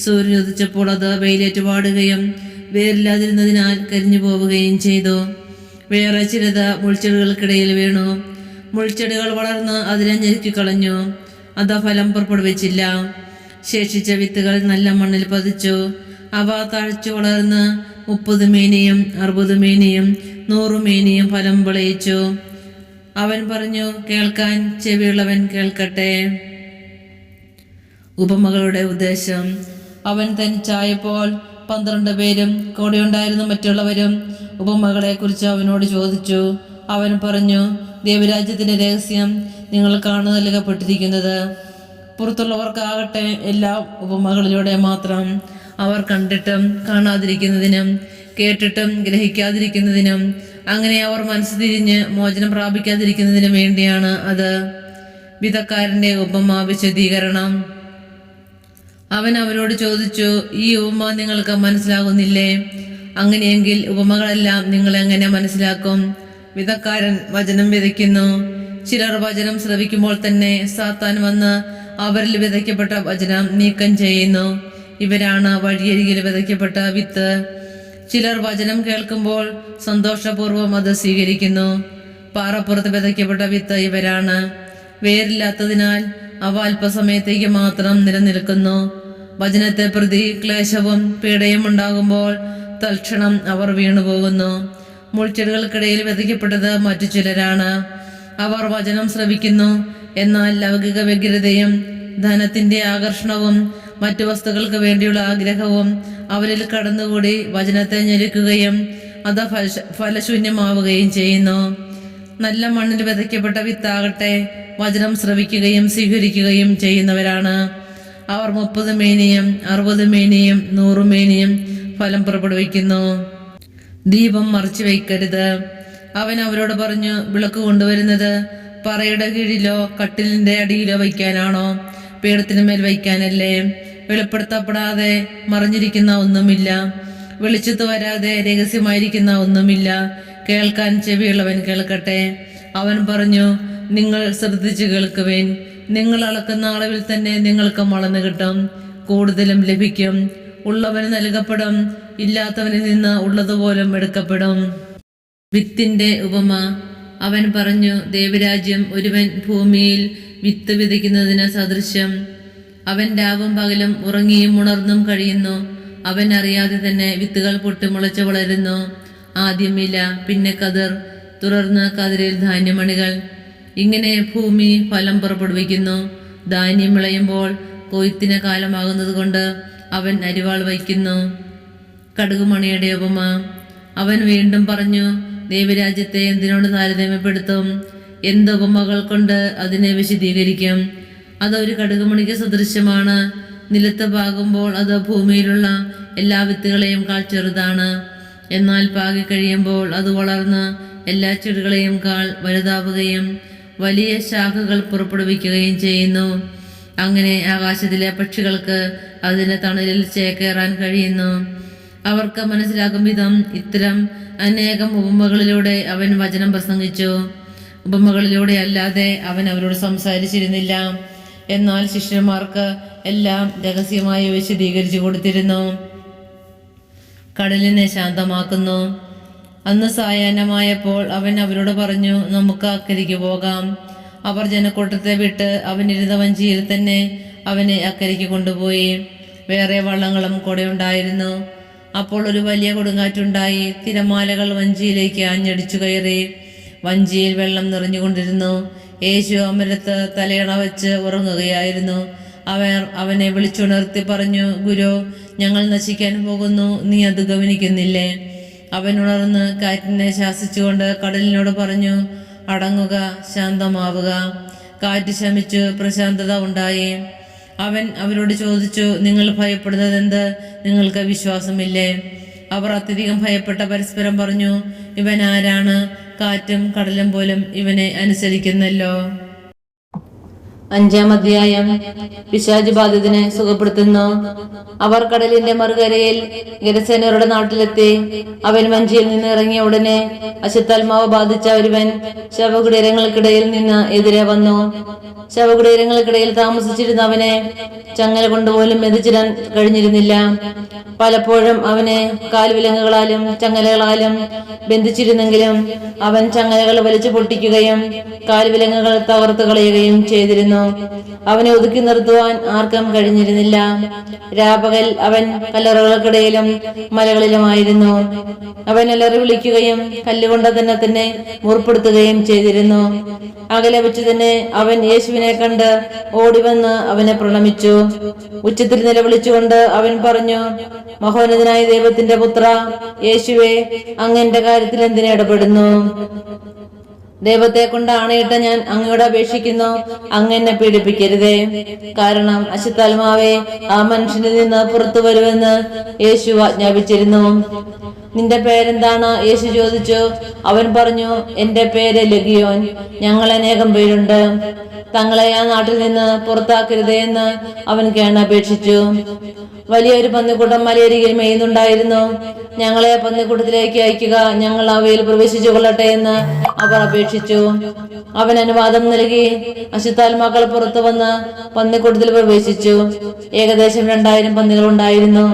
സൂര്യൻ ഉദിച്ചപ്പോൾ അത് വെയിലേറ്റ് വാടുകയും വേരില്ലാതിരുന്നതിനാൽ കരിഞ്ഞു പോവുകയും ചെയ്തു. വേറെ ചിലത് മുൾച്ചെടികൾക്കിടയിൽ വീണു. മുൾച്ചെടികൾ വളർന്ന് അതിനെ ഞെരുക്കിക്കളഞ്ഞു. അത് ഫലം പുറപ്പെടുവിച്ചില്ല. ശേഷിച്ച വിത്തുകൾ നല്ല മണ്ണിൽ പതിച്ചു. അവ തഴച്ചു വളർന്ന് 30 മേനിയും 60 മേനിയും 100 മേനിയും ഫലം വിളയിച്ചു. അവൻ പറഞ്ഞു, കേൾക്കാൻ ചെവിയുള്ളവൻ കേൾക്കട്ടെ. ഉപമകളുടെ ഉദ്ദേശം. അവൻ തനിച്ചായപ്പോൾ 12 പേരും കൂടെയുണ്ടായിരുന്ന മറ്റുള്ളവരും ഉപമകളെ കുറിച്ച് അവനോട് ചോദിച്ചു. അവൻ പറഞ്ഞു, ദൈവരാജ്യത്തിന്റെ രഹസ്യം നിങ്ങൾക്കാണ് നൽകപ്പെട്ടിരിക്കുന്നത്. പുറത്തുള്ളവർക്കാകട്ടെ എല്ലാ ഉപമകളിലൂടെ മാത്രം. അവർ കണ്ടിട്ടും കാണാതിരിക്കുന്നതിനും കേട്ടിട്ടും ഗ്രഹിക്കാതിരിക്കുന്നതിനും അങ്ങനെ അവർ മനസ്സ് തിരിഞ്ഞ് മോചനം പ്രാപിക്കാതിരിക്കുന്നതിനും വേണ്ടിയാണ് അത്. വിധക്കാരന്റെ ഉപമ വിശദീകരണം. അവൻ അവരോട് ചോദിച്ചു, ഈ ഉപമ നിങ്ങൾക്ക് മനസ്സിലാകുന്നില്ലേ? അങ്ങനെയെങ്കിൽ ഉപമകളെല്ലാം നിങ്ങൾ എങ്ങനെ മനസ്സിലാക്കും? വിധക്കാരൻ വചനം വിതയ്ക്കുന്നു. ചിലർ വചനം ശ്രവിക്കുമ്പോൾ തന്നെ സാത്താൻ വന്ന് അവരിൽ വിതയ്ക്കപ്പെട്ട വചനം നീക്കം ചെയ്യുന്നു. ഇവരാണ് വഴിയരികിൽ വിതയ്ക്കപ്പെട്ട വിത്ത്. ചിലർ വചനം കേൾക്കുമ്പോൾ സന്തോഷപൂർവ്വം അത് സ്വീകരിക്കുന്നു. പാറപ്പുറത്ത് വിതയ്ക്കപ്പെട്ട വിത്ത് ഇവരാണ്. വേരില്ലാത്തതിനാൽ അവ അല്പസമയത്തേക്ക് മാത്രം നിലനിൽക്കുന്നു. വചനത്തെ പ്രതി ക്ലേശവും പീഡയും ഉണ്ടാകുമ്പോൾ തൽക്ഷണം അവർ വീണുപോകുന്നു. മുൾച്ചെടികൾക്കിടയിൽ വിതയ്ക്കപ്പെട്ടത് മറ്റു ചിലരാണ്. അവർ വചനം ശ്രവിക്കുന്നു. എന്നാൽ ലൗകിക വ്യഗ്രതയും ധനത്തിന്റെ ആകർഷണവും മറ്റു വസ്തുക്കൾക്ക് വേണ്ടിയുള്ള ആഗ്രഹവും അവരിൽ കടന്നുകൂടി വചനത്തെ ഞെരുക്കുകയും അത് ഫലശൂന്യമാവുകയും ചെയ്യുന്നു. നല്ല മണ്ണിൽ വിതയ്ക്കപ്പെട്ട വിത്താകട്ടെ വചനം ശ്രവിക്കുകയും സ്വീകരിക്കുകയും ചെയ്യുന്നവരാണ്. അവർ 30 മേനിയും 60 മേനിയും 100 മേനിയും ഫലം പുറപ്പെടുവിക്കുന്നു. ദീപം മറച്ചു വയ്ക്കരുത്. അവൻ അവരോട് പറഞ്ഞു, വിളക്ക് കൊണ്ടുവരുന്നത് പറയുടെ കീഴിലോ കട്ടിലിന്റെ അടിയിലോ വയ്ക്കാനാണോ? പീഠത്തിന് മേൽ വയ്ക്കാനല്ലേ? വെളിപ്പെടുത്തപ്പെടാതെ മറഞ്ഞിരിക്കുന്ന ഒന്നുമില്ല, വെളിച്ചത്ത് വരാതെ രഹസ്യമായിരിക്കുന്ന ഒന്നുമില്ല. കേൾക്കാൻ ചെവിയുള്ളവൻ കേൾക്കട്ടെ. അവൻ പറഞ്ഞു, നിങ്ങൾ ശ്രദ്ധിച്ചു കേൾക്കുവേൻ. നിങ്ങൾ അളക്കുന്ന അളവിൽ തന്നെ നിങ്ങൾക്ക് അളന്നു കിട്ടും, കൂടുതലും ലഭിക്കും. ഉള്ളവന് നൽകപ്പെടും, ഇല്ലാത്തവനിൽ നിന്ന് ഉള്ളതുപോലും എടുക്കപ്പെടും. വിത്തിന്റെ ഉപമ. അവൻ പറഞ്ഞു, ദൈവരാജ്യം ഒരുവൻ ഭൂമിയിൽ വിത്ത് വിതയ്ക്കുന്നതിന് സദൃശ്യം. അവൻ രാവും പകലും ഉറങ്ങിയും ഉണർന്നും കഴിയുന്നു. അവൻ അറിയാതെ തന്നെ വിത്തുകൾ പൊട്ടിമുളച്ച് വളരുന്നു. ആദ്യം ഇല, പിന്നെ കതിർ, തുടർന്ന് കതിരിൽ ധാന്യമണികൾ. ഇങ്ങനെ ഭൂമി ഫലം പുറപ്പെടുവിക്കുന്നു. ധാന്യം വിളയുമ്പോൾ കൊയ്ത്തിന് കാലമാകുന്നത് കൊണ്ട് അവൻ അരിവാൾ വയ്ക്കുന്നു. കടുകുമണിയുടെ ഉപമ. അവൻ വീണ്ടും പറഞ്ഞു, ദൈവരാജ്യത്തെ എന്തിനോട് താരതമ്യപ്പെടുത്തും? എന്ത് ഉപമകൾ കൊണ്ട് അതിനെ വിശദീകരിക്കും? അതൊരു കടുകുമണിക്ക് സദൃശ്യമാണ്. നിലത്ത് പാകുമ്പോൾ അത് ഭൂമിയിലുള്ള എല്ലാ വിത്തുകളെയും കാൾ ചെറുതാണ്. എന്നാൽ പാകി കഴിയുമ്പോൾ അത് വളർന്ന് എല്ലാ ചെടികളെയും കാൾ വലുതാവുകയും വലിയ ശാഖകൾ പുറപ്പെടുവിക്കുകയും ചെയ്യുന്നു. അങ്ങനെ ആകാശത്തിലെ പക്ഷികൾക്ക് അതിന്റെ തണലിൽ ചേക്കേറാൻ കഴിയുന്നു. അവർക്ക് മനസ്സിലാകും വിധം ഇത്തരം അനേകം ഉപമകളിലൂടെ അവൻ വചനം പ്രസംഗിച്ചു. ഉപമകളിലൂടെ അല്ലാതെ അവൻ അവരോട് സംസാരിച്ചിരുന്നില്ല. എന്നാൽ ശിഷ്യന്മാർക്ക് എല്ലാം രഹസ്യമായി വിശദീകരിച്ചു കൊടുത്തിരുന്നു. കടലിനെ ശാന്തമാക്കുന്നു. അന്ന് സായാഹ്നമായപ്പോൾ അവൻ അവരോട് പറഞ്ഞു, നമുക്ക് അക്കരയ്ക്ക് പോകാം. അവർ ജനക്കൂട്ടത്തെ വിട്ട് അവനിരുന്ന വഞ്ചിയിൽ തന്നെ അവനെ അക്കരയ്ക്ക് കൊണ്ടുപോയി. വേറെ വള്ളങ്ങളും കൂടെ ഉണ്ടായിരുന്നു. അപ്പോൾ ഒരു വലിയ കൊടുങ്കാറ്റുണ്ടായി. തിരമാലകൾ വഞ്ചിയിലേക്ക് ആഞ്ഞടിച്ചു കയറി. വഞ്ചിയിൽ വെള്ളം നിറഞ്ഞുകൊണ്ടിരുന്നു. യേശു അമരത്ത് തലയണ വെച്ച് ഉറങ്ങുകയായിരുന്നു. അവർ അവനെ വിളിച്ചുണർത്തി പറഞ്ഞു, ഗുരു, ഞങ്ങൾ നശിക്കാൻ പോകുന്നു, നീ അത് ഗവനിക്കുന്നില്ലേ? അവൻ ഉണർന്ന് കാറ്റിനെ ശാസിച്ചുകൊണ്ട് കടലിനോട് പറഞ്ഞു, അടങ്ങുക, ശാന്തമാവുക. കാറ്റ് ശമിച്ചു, പ്രശാന്തത ഉണ്ടായി. അവൻ അവരോട് ചോദിച്ചു, നിങ്ങൾ ഭയപ്പെടുന്നതെന്ത്? നിങ്ങൾക്ക് വിശ്വാസമില്ലേ? അവർ അത്യധികം ഭയപ്പെട്ട പരസ്പരം പറഞ്ഞു, ഇവൻ ആരാണ്? കാറ്റും കടലും പോലും ഇവനെ അനുസരിക്കുന്നല്ലോ. 5-ാം അധ്യായം. പിശാച് ബാധിതനെ സുഖപ്പെടുത്തുന്നു. അവർ കടലിന്റെ മറുകരയിൽ ഗരസേനരുടെ നാട്ടിലെത്തി. അവൻ വഞ്ചിയിൽ നിന്ന് ഇറങ്ങിയ ഉടനെ അശുദ്ധാത്മാവ് ബാധിച്ച ഒരുവൻ ശവകുടീരങ്ങൾക്കിടയിൽ നിന്ന് എതിരെ വന്നു. ശവകുടീരങ്ങൾക്കിടയിൽ താമസിച്ചിരുന്ന അവനെ ചങ്ങല കൊണ്ടുപോലും മെതിച്ചിടാൻ കഴിഞ്ഞിരുന്നില്ല. പലപ്പോഴും അവനെ കാൽവിലങ്ങുകളാലും ചങ്ങലകളാലും ബന്ധിച്ചിരുന്നെങ്കിലും അവൻ ചങ്ങലകൾ വലിച്ചു പൊട്ടിക്കുകയും കാൽവിലങ്ങുകൾ തകർത്തു കളയുകയും ചെയ്തിരുന്നു. നിറഞ്ഞിരുന്നു. അവനെ ഒതുക്കി നിർത്തുവാൻ ആർക്കും കഴിഞ്ഞിരുന്നില്ല. രാപകൽ അവൻ കല്ലറകൾക്കിടയിലും മലകളിലുമായിരുന്നു. അവൻ അലറി വിളിക്കുകയും കല്ലുകൊണ്ട് തന്നെ മുറിപ്പെടുത്തുകയും ചെയ്തിരുന്നു. അകലെ വെച്ച് തന്നെ അവൻ യേശുവിനെ കണ്ട് ഓടിവന്ന് അവനെ പ്രണമിച്ചു. ഉച്ചത്തിൽ നിലവിളിച്ചുകൊണ്ട് അവൻ പറഞ്ഞു, മഹോന്നതനായ ദൈവത്തിന്റെ പുത്ര യേശുവേ, അങ്ങ് എന്റെ കാര്യത്തിൽ എന്തിനെ ഇടപെടുന്നു? ദൈവത്തെ കൊണ്ട് ആണയിട്ട് ഞാൻ അങ്ങയോട് അപേക്ഷിക്കുന്നു, അങ്ങ് എന്നെ പീഡിപ്പിക്കരുതേ. കാരണം അശുദ്ധാത്മാവേ ആ മനുഷ്യനിൽ നിന്ന് പുറത്തു വരുമെന്ന് യേശു ആജ്ഞാപിച്ചിരുന്നു. നിന്റെ പേരെന്താണ്? യേശു ചോദിച്ചു. അവൻ പറഞ്ഞു, എന്റെ പേര് ലഗിയോൻ, ഞങ്ങൾ അനേകം പേരുണ്ട്. തങ്ങളെ ആ നാട്ടിൽ നിന്ന് പുറത്താക്കരുതേ എന്ന് അവൻ കേണപേക്ഷിച്ചു. വലിയൊരു പന്നിക്കൂട്ടം മലയരികിൽ മേയുന്നുണ്ടായിരുന്നു. ഞങ്ങളെ പന്നിക്കൂട്ടത്തിലേക്ക് അയക്കുക, ഞങ്ങൾ അവയിൽ പ്രവേശിച്ചു കൊള്ളട്ടെ എന്ന് അവർ അപേക്ഷിച്ചു. അവൻ അനുവാദം നൽകി. അശുദ്ധാത്മാക്കൾ പുറത്തു വന്ന് പന്നിക്കൂട്ടത്തിൽ പ്രവേശിച്ചു. ഏകദേശം 2000 പന്നികൾ ഉണ്ടായിരുന്നു.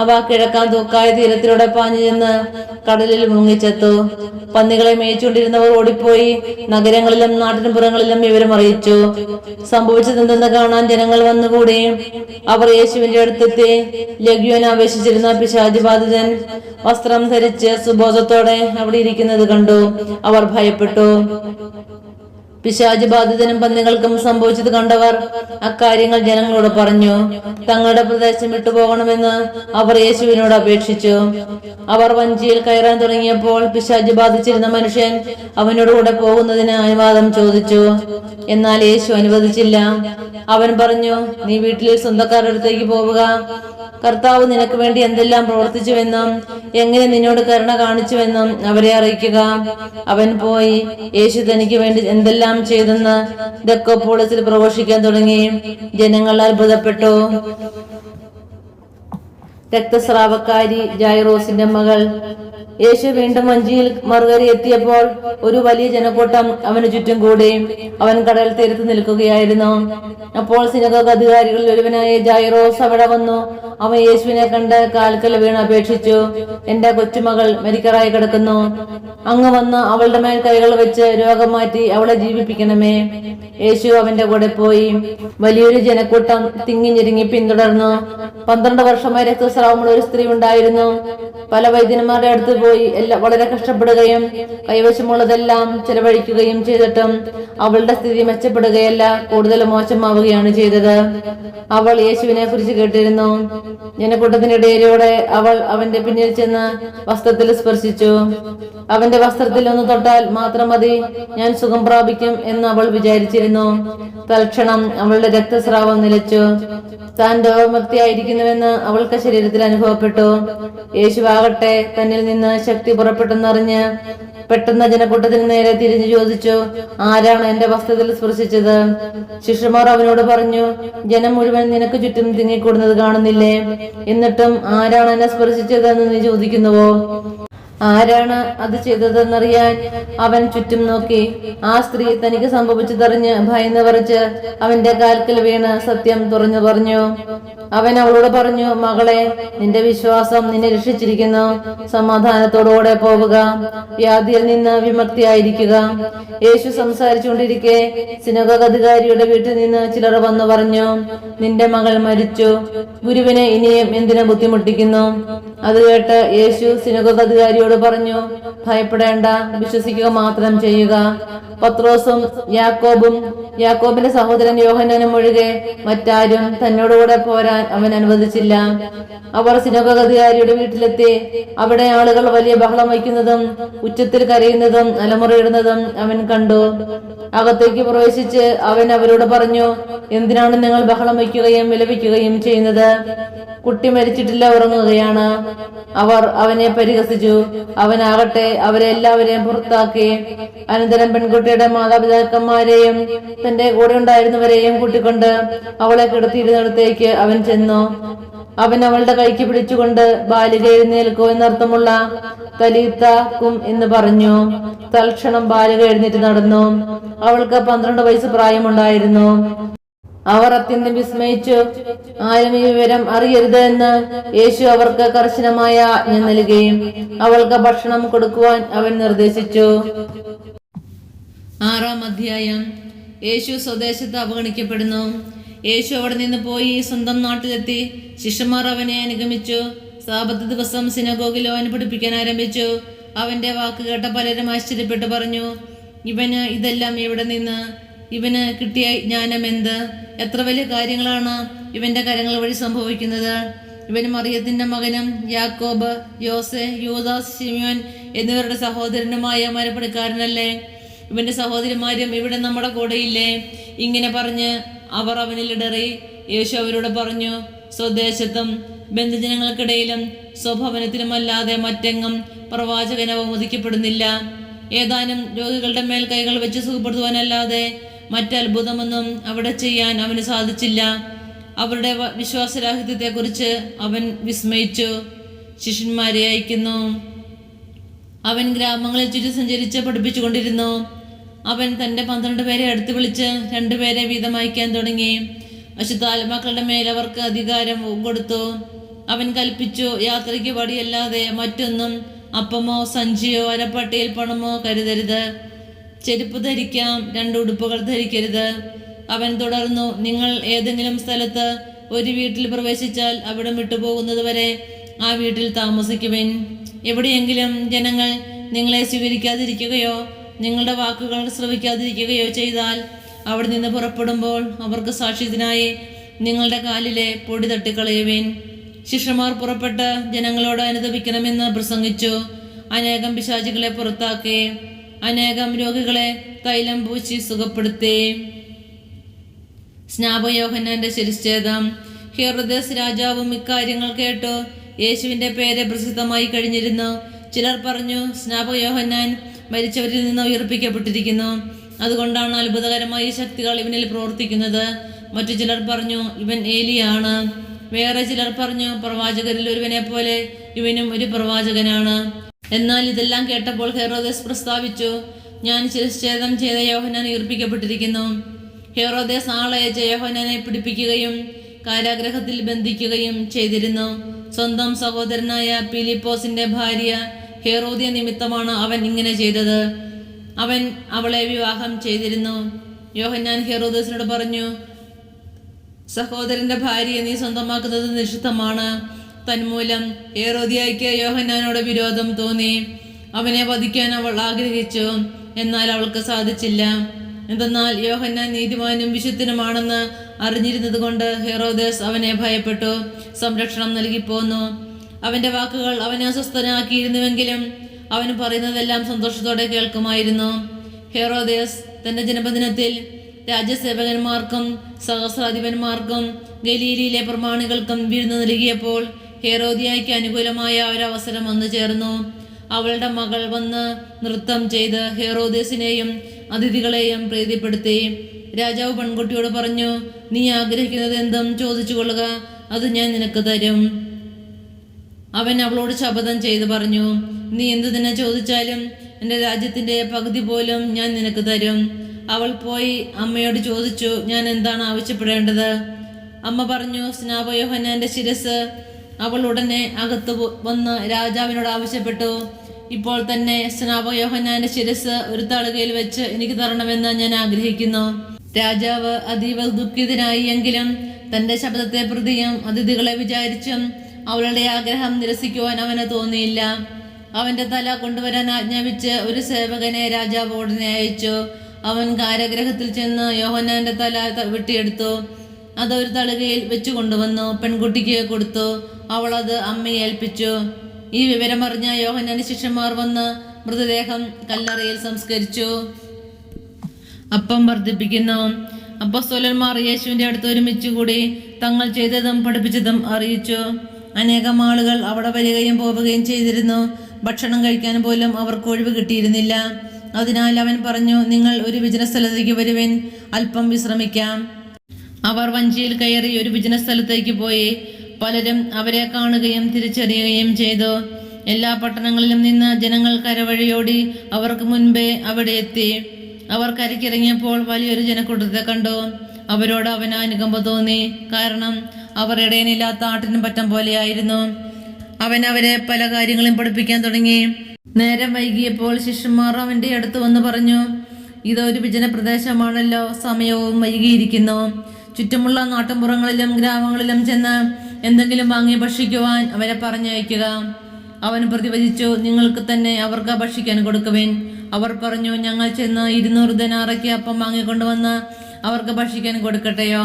അവ കിഴക്കാൻ തൂക്കായ തീരത്തിലൂടെ പാഞ്ഞു ചെന്ന് കടലിൽ മുങ്ങിച്ചെത്തു. പന്നികളെ മേയിച്ചുകൊണ്ടിരുന്നവർ ഓടിപ്പോയി നഗരങ്ങളിലും നാട്ടിൻപുറങ്ങളിലും വിവരം അറിയിച്ചു. സംഭവിച്ചതെന്തെന്ന് കാണാൻ ജനങ്ങൾ വന്നുകൂടി. അവർ യേശുവിന്റെ അടുത്തെത്തി. ലഗ്യോൻ ആവേശിച്ചിരുന്ന പിശാച് ബാധിതൻ വസ്ത്രം ധരിച്ച് സുബോധത്തോടെ അവിടെ ഇരിക്കുന്നത് കണ്ടു. അവർ ഭയപ്പെട്ടു. പിശാച് ബാധിതനും പന്നികൾക്കും സംഭവിച്ചത് കണ്ടവർ അക്കാര്യങ്ങൾ ജനങ്ങളോട് പറഞ്ഞു. തങ്ങളുടെ പ്രദേശം വിട്ടുപോകണമെന്ന് അവർ യേശുവിനോട് അപേക്ഷിച്ചു. അവർ വഞ്ചിയിൽ കയറാൻ തുടങ്ങിയപ്പോൾ പിശാച് ബാധിച്ചിരുന്ന മനുഷ്യൻ അവനോടുകൂടെ പോകുന്നതിന് അനുവാദം ചോദിച്ചു. എന്നാൽ യേശു അനുവദിച്ചില്ല. അവൻ പറഞ്ഞു, നീ വീട്ടിലെ സ്വന്തക്കാരുടെ അടുത്തേക്ക് പോവുക. കർത്താവ് നിനക്ക് വേണ്ടി എന്തെല്ലാം പ്രവർത്തിച്ചുവെന്നും എങ്ങനെ നിന്നോട് കരുണ കാണിച്ചുവെന്നും അവരെ അറിയിക്കുക. അവൻ പോയി യേശു തനിക്ക് വേണ്ടി എന്തെല്ലാം ചെയ്തെന്ന് ദെക്കോപോളിസിൽ പ്രഘോഷിക്കാൻ തുടങ്ങി. ജനങ്ങൾ അത്ഭുതപ്പെട്ടു. രക്തസ്രാവക്കാരി ജൈറോസിന്റെ മകൾ. യേശു വീണ്ടും വഞ്ചിയിൽ മറുകര എത്തിയപ്പോൾ ഒരു വലിയ ജനക്കൂട്ടം അവന് ചുറ്റും കൂടി. അവൻ കടൽ തീരത്ത് നിൽക്കുകയായിരുന്നു. അപ്പോൾ സിനഗോഗ് അധികാരികളിൽ ഒരുവനായ ജൈറോസ് അവിടെ വന്നു. അവൻ യേശുവിനെ കണ്ട് കാൽക്കൽ വീണ് അപേക്ഷിച്ചു, എന്റെ കൊച്ചുമകൾ മരിക്കറായി കിടക്കുന്നു. അങ്ങ് വന്ന് അവളുടെ മേൽ കൈകൾ വെച്ച് രോഗം മാറ്റി അവളെ ജീവിപ്പിക്കണമേ. യേശു അവന്റെ കൂടെ പോയി. വലിയൊരു ജനക്കൂട്ടം തിങ്ങി ഞെരുങ്ങി പിന്തുടർന്നു. 12 വർഷമായി രക്തസ്രാവമുള്ള ഒരു സ്ത്രീ ഉണ്ടായിരുന്നു. പല വൈദ്യന്മാരുടെ അടുത്ത് പോയി വളരെ കഷ്ടപ്പെടുകയും കൈവശമുള്ളതെല്ലാം ചെലവഴിക്കുകയും ചെയ്തിട്ടും അവളുടെ സ്ഥിതി മെച്ചപ്പെടുകയല്ല, കൂടുതൽ മോശമാവുകയാണ് ചെയ്തത്. അവൾ യേശുവിനെ കുറിച്ച് കേട്ടിരുന്നു. ജനക്കൂട്ടത്തിനിടയിലൂടെ അവൾ അവന്റെ പിന്നിൽ ചെന്ന് വസ്ത്രത്തിൽ സ്പർശിച്ചു. അവന്റെ വസ്ത്രത്തിൽ ഒന്ന് തൊട്ടാൽ മാത്രം മതി, ഞാൻ സുഖം പ്രാപിക്കും എന്ന് അവൾ വിചാരിച്ചിരുന്നു. തൽക്ഷണം അവളുടെ രക്തസ്രാവം നിലച്ചു. താൻ രോഗമുക്തിയായിരിക്കുന്നുവെന്ന് അവൾക്ക് ശരീരത്തിൽ അനുഭവപ്പെട്ടു. യേശുവാകട്ടെ തന്നിൽ നിന്ന് ശക്തി പുറപ്പെട്ടെന്നറിഞ്ഞ് പെട്ടെന്ന് ജനക്കൂട്ടത്തിന് നേരെ തിരിഞ്ഞു ചോദിച്ചു, ആരാണ് എന്റെ വസ്ത്രത്തിൽ സ്പർശിച്ചത്? ശിഷ്യന്മാർ അവനോട് പറഞ്ഞു, ജനം മുഴുവൻ നിനക്ക് ചുറ്റും തിങ്ങിക്കൂടുന്നത് കാണുന്നില്ലേ? എന്നിട്ടും ആരാണ് എന്നെ സ്പർശിച്ചതെന്ന് നീ ചോദിക്കുന്നുവോ? ആരാണ് അത് ചെയ്തതെന്നറിയാൻ അവൻ ചുറ്റും നോക്കി. ആ സ്ത്രീ തനിക്ക് സംഭവിച്ചതറിഞ്ഞ് ഭയന്ന് പറിച്ച് അവന്റെ കാൽക്കൽ വീണ് സത്യം തുറന്നു പറഞ്ഞു. അവൻ അവളോട് പറഞ്ഞു, മകളെ, നിന്റെ വിശ്വാസം നിന്നെ രക്ഷിച്ചിരിക്കുന്നു. സമാധാനത്തോടുകൂടെ പോവുക, വ്യാധിയിൽ നിന്ന് വിമുക്തിയായിരിക്കുക. യേശു സംസാരിച്ചുകൊണ്ടിരിക്കെ സിനഗോഗ് അധികാരിയുടെ വീട്ടിൽ നിന്ന് ചിലർ വന്നു പറഞ്ഞു, നിന്റെ മകൾ മരിച്ചു. ഗുരുവിനെ ഇനിയും എന്തിനു ബുദ്ധിമുട്ടിക്കുന്നു? അത് കേട്ട് യേശു സിനഗോഗ് അധികാരിയോട് പറഞ്ഞു, ഭയപ്പെടേണ്ട, വിശ്വസിക്കുക മാത്രം ചെയ്യുക. പത്രോസും യാക്കോബും യാക്കോബിന്റെ സഹോദരൻ യോഹന്നാനും ഒഴികെ മറ്റാരും തന്നോടുകൂടെ പോരാൻ അവൻ അനുവദിച്ചില്ല. അവർ സിനഗോഗ് അധികാരിയുടെ വീട്ടിലെത്തി. അവിടെ ആളുകൾ വലിയ ബഹളം വയ്ക്കുന്നതും ഉച്ചത്തിൽ കരയുന്നതും അലമുറയിടുന്നതും അവൻ കണ്ടു. അകത്തേക്ക് പ്രവേശിച്ച് അവൻ അവരോട് പറഞ്ഞു, എന്തിനാണ് നിങ്ങൾ ബഹളം വയ്ക്കുകയും വിലപിക്കുകയും ചെയ്യുന്നത്? കുട്ടി മരിച്ചിട്ടില്ല, ഉറങ്ങുകയാണ്. അവർ അവനെ പരിഹസിച്ചു. അവനാകട്ടെ അവരെ എല്ലാവരെയും പുറത്താക്കി. അനന്തരം പെൺകുട്ടിയുടെ മാതാപിതാക്കന്മാരെയും തന്റെ കൂടെ ഉണ്ടായിരുന്നവരെയും കൂട്ടിക്കൊണ്ട് അവളെ കിടത്തിയിരുന്നിടത്തേക്ക് അവൻ ചെന്നു. അവൻ അവളുടെ കൈക്ക് പിടിച്ചുകൊണ്ട്, ബാലിക എഴുന്നേൽക്കൂ എന്നർത്ഥമുള്ള തലീത്ത കും എന്ന് പറഞ്ഞു. തൽക്ഷണം ബാലിക എഴുന്നേറ്റ് നടന്നു. അവൾക്ക് 12 വയസ്സ് പ്രായമുണ്ടായിരുന്നു. അവർ അത്യന്തം വിസ്മയിച്ചു. ആരും ഈ വിവരം അറിയരുത് എന്ന് യേശു അവർക്ക് കർശനമായ ആജ്ഞ നൽകുകയും അവൾക്ക് ഭക്ഷണം കൊടുക്കുവാൻ അവൻ നിർദ്ദേശിച്ചു. 6-ാം അധ്യായം. യേശു സ്വദേശത്ത് അവഗണിക്കപ്പെടുന്നു. യേശു അവിടെ നിന്ന് പോയി സ്വന്തം നാട്ടിലെത്തി. ശിഷ്യന്മാർ അവനെ അനുഗമിച്ചു. സാബത്ത് ദിവസം സിനഗോഗിൽ അവൻ പഠിപ്പിക്കാൻ ആരംഭിച്ചു. അവന്റെ വാക്ക് കേട്ട പലരും ആശ്ചര്യപ്പെട്ടു പറഞ്ഞു, ഇവന് ഇതെല്ലാം എവിടെ നിന്ന്? ഇവന് കിട്ടിയ ജ്ഞാനം എന്ത്? എത്ര വലിയ കാര്യങ്ങളാണ് ഇവന്റെ കരങ്ങൾ വഴി സംഭവിക്കുന്നത്. ഇവന് മറിയത്തിന്റെ മകനും യാക്കോബ്, യോസെ, യൂദാസ്, ശിമോൻ എന്നിവരുടെ സഹോദരനുമായ മരപ്പണിക്കാരനല്ലേ? ഇവന്റെ സഹോദരിമാരും ഇവിടെ നമ്മുടെ കൂടെയില്ലേ? ഇങ്ങനെ പറഞ്ഞ് അവർ അവനിൽ ഇടറി. യേശു അവരോട് പറഞ്ഞു, സ്വദേശത്തും ബന്ധുജനങ്ങൾക്കിടയിലും സ്വഭവനത്തിലുമല്ലാതെ മറ്റെങ്ങും പ്രവാചകൻ അവമതിക്കപ്പെടുന്നില്ല. ഏതാനും രോഗികളുടെ മേൽ കൈകൾ വെച്ച് സുഖപ്പെടുത്തുവാനല്ലാതെ മറ്റത്ഭുതമൊന്നും അവിടെ ചെയ്യാൻ അവന് സാധിച്ചില്ല. അവരുടെ വിശ്വാസരാഹിത്യത്തെക്കുറിച്ച് അവൻ വിസ്മയിച്ചു. ശിഷ്യന്മാരെ അയക്കുന്നു. അവൻ ഗ്രാമങ്ങളിൽ ചുറ്റി സഞ്ചരിച്ച് പഠിപ്പിച്ചുകൊണ്ടിരുന്നു. അവൻ തൻ്റെ 12 പേരെ അടുത്ത് വിളിച്ച് 2 പേരെ വീതം അയക്കാൻ തുടങ്ങി. അശുദ്ധാത്മാക്കളുടെ മേൽ അവർക്ക് അധികാരം കൊടുത്തു. അവൻ കൽപ്പിച്ചു, യാത്രയ്ക്ക് വടിയല്ലാതെ മറ്റൊന്നും, അപ്പമോ സഞ്ചിയോ അരപ്പട്ടയിൽ പണമോ കരുതരുത്. ചെരുപ്പ് ധരിക്കാം, 2 ഉടുപ്പുകൾ ധരിക്കരുത്. അവൻ തുടർന്നു, നിങ്ങൾ ഏതെങ്കിലും സ്ഥലത്ത് ഒരു വീട്ടിൽ പ്രവേശിച്ചാൽ അവിടെ വിട്ടുപോകുന്നതുവരെ ആ വീട്ടിൽ താമസിക്കുവിൻ. എവിടെയെങ്കിലും ജനങ്ങൾ നിങ്ങളെ സ്വീകരിക്കാതിരിക്കുകയോ നിങ്ങളുടെ വാക്കുകൾ ശ്രവിക്കാതിരിക്കുകയോ ചെയ്താൽ അവിടെ നിന്ന് പുറപ്പെടുമ്പോൾ അവർക്ക് സാക്ഷ്യത്തിനായി നിങ്ങളുടെ കാലിലെ പൊടി തട്ടിക്കളയുവിൻ. ശിഷ്യന്മാർ പുറപ്പെട്ട് ജനങ്ങളോട് അനുതപിക്കണമെന്ന് പ്രസംഗിച്ചു. അനേകം പിശാചുകളെ പുറത്താക്കി, അനേകം രോഗികളെ തൈലം പൂശി സുഖപ്പെടുത്തി. സ്നാപകയോഹന്നാന്റെ ശിരച്ഛേദം. ഹെരോദാസ് രാജാവും ഇക്കാര്യങ്ങൾ കേട്ടു. യേശുവിന്റെ പേര് പ്രസിദ്ധമായി കഴിഞ്ഞിരുന്നു. ചിലർ പറഞ്ഞു, സ്നാപകയോഹന്നാൻ മരിച്ചവരിൽ നിന്ന് ഉയർപ്പിക്കപ്പെട്ടിരിക്കുന്നു, അതുകൊണ്ടാണ് അത്ഭുതകരമായ ശക്തികൾ ഇവനിൽ പ്രവർത്തിക്കുന്നത്. മറ്റു ചിലർ പറഞ്ഞു, ഇവൻ ഏലിയാണ്. വേറെ ചിലർ പറഞ്ഞു, പ്രവാചകരിൽ ഒരുവനെ പോലെ ഇവനും ഒരു പ്രവാചകനാണ്. എന്നാൽ ഇതെല്ലാം കേട്ടപ്പോൾ ഹെരോദാസ് പ്രസ്താവിച്ചു, ഞാൻ ശിരച്ഛേദം ചെയ്ത യോഹന്നാൻ ഉയർപ്പിക്കപ്പെട്ടിരിക്കുന്നു. ഹെരോദാസ് ആളയച്ച് യോഹന്നാനെ പിടിപ്പിക്കുകയും കാരാഗ്രഹത്തിൽ ബന്ധിക്കുകയും ചെയ്തിരുന്നു. സ്വന്തം സഹോദരനായ ഫിലിപ്പോസിന്റെ ഭാര്യ ഹെറോദ്യ നിമിത്തമാണ് അവൻ ഇങ്ങനെ ചെയ്തത്. അവൻ അവളെ വിവാഹം ചെയ്തിരുന്നു. യോഹന്നാൻ ഹെരോദാസിനോട് പറഞ്ഞു, സഹോദരന്റെ ഭാര്യയെ നീ സ്വന്തമാക്കുന്നത് നിഷിദ്ധമാണ്. തന്മൂലം ഹെരോദ്യയ്ക്ക് യോഹന്നാനോട് വിരോധം തോന്നി. അവനെ വധിക്കാൻ അവൾ ആഗ്രഹിച്ചു, എന്നാൽ അവൾക്ക് സാധിച്ചില്ല. എന്തെന്നാൽ യോഹന്നാൻ നീതിമാനും വിശുദ്ധനുമാണെന്ന് അറിഞ്ഞിരുന്നത് കൊണ്ട് ഹെരോദാസ് അവനെ ഭയപ്പെട്ടു സംരക്ഷണം നൽകിപ്പോന്നു. അവന്റെ വാക്കുകൾ അവനെ അസ്വസ്ഥനാക്കിയിരുന്നുവെങ്കിലും അവന് പറയുന്നതെല്ലാം സന്തോഷത്തോടെ കേൾക്കുമായിരുന്നു. ഹെരോദാസ് തന്റെ ജന്മദിനത്തിൽ രാജ്യസേവകന്മാർക്കും സഹസ്രാധിപന്മാർക്കും ഗലീലയിലെ പ്രമാണികൾക്കും വിരുന്ന് നൽകിയപ്പോൾ ഹെരോദ്യയ്ക്ക് അനുകൂലമായ ഒരവസരം വന്നു ചേർന്നു. അവളുടെ മകൾ വന്ന് നൃത്തം ചെയ്ത് ഹെരോദാസിനെയും അതിഥികളെയും പ്രീതിപ്പെടുത്തി. രാജാവ് പെൺകുട്ടിയോട് പറഞ്ഞു, നീ ആഗ്രഹിക്കുന്നത് എന്തും ചോദിച്ചു കൊള്ളുക, അത് ഞാൻ നിനക്ക് തരും. അവൻ അവളോട് ശപഥം ചെയ്തു പറഞ്ഞു, നീ എന്തു തന്നെ ചോദിച്ചാലും എൻ്റെ രാജ്യത്തിൻ്റെ പകുതി പോലും ഞാൻ നിനക്ക് തരും. അവൾ പോയി അമ്മയോട് ചോദിച്ചു, ഞാൻ എന്താണ് ആവശ്യപ്പെടേണ്ടത്? അമ്മ പറഞ്ഞു, സ്നാപകയോഹന്നാന്റെ ശിരസ്. അവൾ ഉടനെ അകത്ത് വന്ന് രാജാവിനോട് ആവശ്യപ്പെട്ടു, ഇപ്പോൾ തന്നെ സ്നാപകയോഹന്നാന്റെ ശിരസ് ഒരു തളുകയിൽ വെച്ച് എനിക്ക് തരണമെന്ന് ഞാൻ ആഗ്രഹിക്കുന്നു. രാജാവ് അതീവ ദുഃഖിതനായി. എങ്കിലും തന്റെ ശബ്ദത്തെ പ്രതിയും അതിഥികളെ വിചാരിച്ചും അവളുടെ ആഗ്രഹം നിരസിക്കുവാൻ അവന് തോന്നിയില്ല. അവന്റെ തല കൊണ്ടുവരാൻ ആജ്ഞാപിച്ച് ഒരു സേവകനെ രാജാവ് ഉടനെ അയച്ചു. അവൻ കാരാഗ്രഹത്തിൽ ചെന്ന് യോഹന്നാന്റെ തല വെട്ടിയെടുത്തു. അതൊരു തളികയിൽ വെച്ചു കൊണ്ടുവന്നു പെൺകുട്ടിക്ക് കൊടുത്തു. അവൾ അത് അമ്മയെ ഏൽപ്പിച്ചു. ഈ വിവരമറിഞ്ഞ യോഹന്നാന്റെ ശിഷ്യന്മാർ വന്ന് മൃതദേഹം കല്ലറയിൽ സംസ്കരിച്ചു. അപ്പം വർദ്ധിപ്പിക്കുന്നു. അപ്പോസ്തലന്മാർ യേശുവിന്റെ അടുത്ത് ഒരുമിച്ച് കൂടി തങ്ങൾ ചെയ്തതും പഠിപ്പിച്ചതും അറിയിച്ചു. അനേകം ആളുകൾ അവിടെ വരികയും പോവുകയും ചെയ്തിരുന്നു. ഭക്ഷണം കഴിക്കാൻ പോലും അവർക്ക് ഒഴിവ് കിട്ടിയിരുന്നില്ല. അതിനാൽ അവൻ പറഞ്ഞു, നിങ്ങൾ ഒരു വിജന സ്ഥലത്തേക്ക് വരുവിൻ, അല്പം വിശ്രമിക്കാം. അവർ വഞ്ചിയിൽ കയറി ഒരു വിജന സ്ഥലത്തേക്ക് പോയി. പലരും അവരെ കാണുകയും തിരിച്ചറിയുകയും ചെയ്തു. എല്ലാ പട്ടണങ്ങളിലും നിന്ന് ജനങ്ങൾ കരവഴിയോടി അവർക്ക് മുൻപേ അവിടെ എത്തി. അവർ കരയ്ക്കിറങ്ങിയപ്പോൾ വലിയൊരു ജനക്കൂട്ടത്തെ കണ്ടു. അവരോട് അവന് അനുകമ്പ തോന്നി, കാരണം അവർ ഇടയനില്ലാത്ത ആട്ടിനും പറ്റം പോലെയായിരുന്നു. അവൻ അവരെ പല കാര്യങ്ങളും പഠിപ്പിക്കാൻ തുടങ്ങി. നേരം വൈകിയപ്പോൾ ശിഷ്യന്മാർ അവന്റെ അടുത്ത് വന്ന് പറഞ്ഞു, ഇതൊരു വിജന പ്രദേശമാണല്ലോ, സമയവും വൈകിയിരിക്കുന്നു. ചുറ്റുമുള്ള നാട്ടുമ്പുറങ്ങളിലും ഗ്രാമങ്ങളിലും ചെന്ന് എന്തെങ്കിലും വാങ്ങി ഭക്ഷിക്കുവാൻ അവരെ പറഞ്ഞയക്കുക. അവൻ പ്രതിവചിച്ചു, നിങ്ങൾക്ക് തന്നെ അവർക്ക് ഭക്ഷിക്കാൻ കൊടുക്കുവിൻ. അവർ പറഞ്ഞു, ഞങ്ങൾ ചെന്ന് 200 ദനാറയ്ക്ക് അപ്പം വാങ്ങിക്കൊണ്ടുവന്ന് അവർക്ക് ഭക്ഷിക്കാൻ കൊടുക്കട്ടെയോ?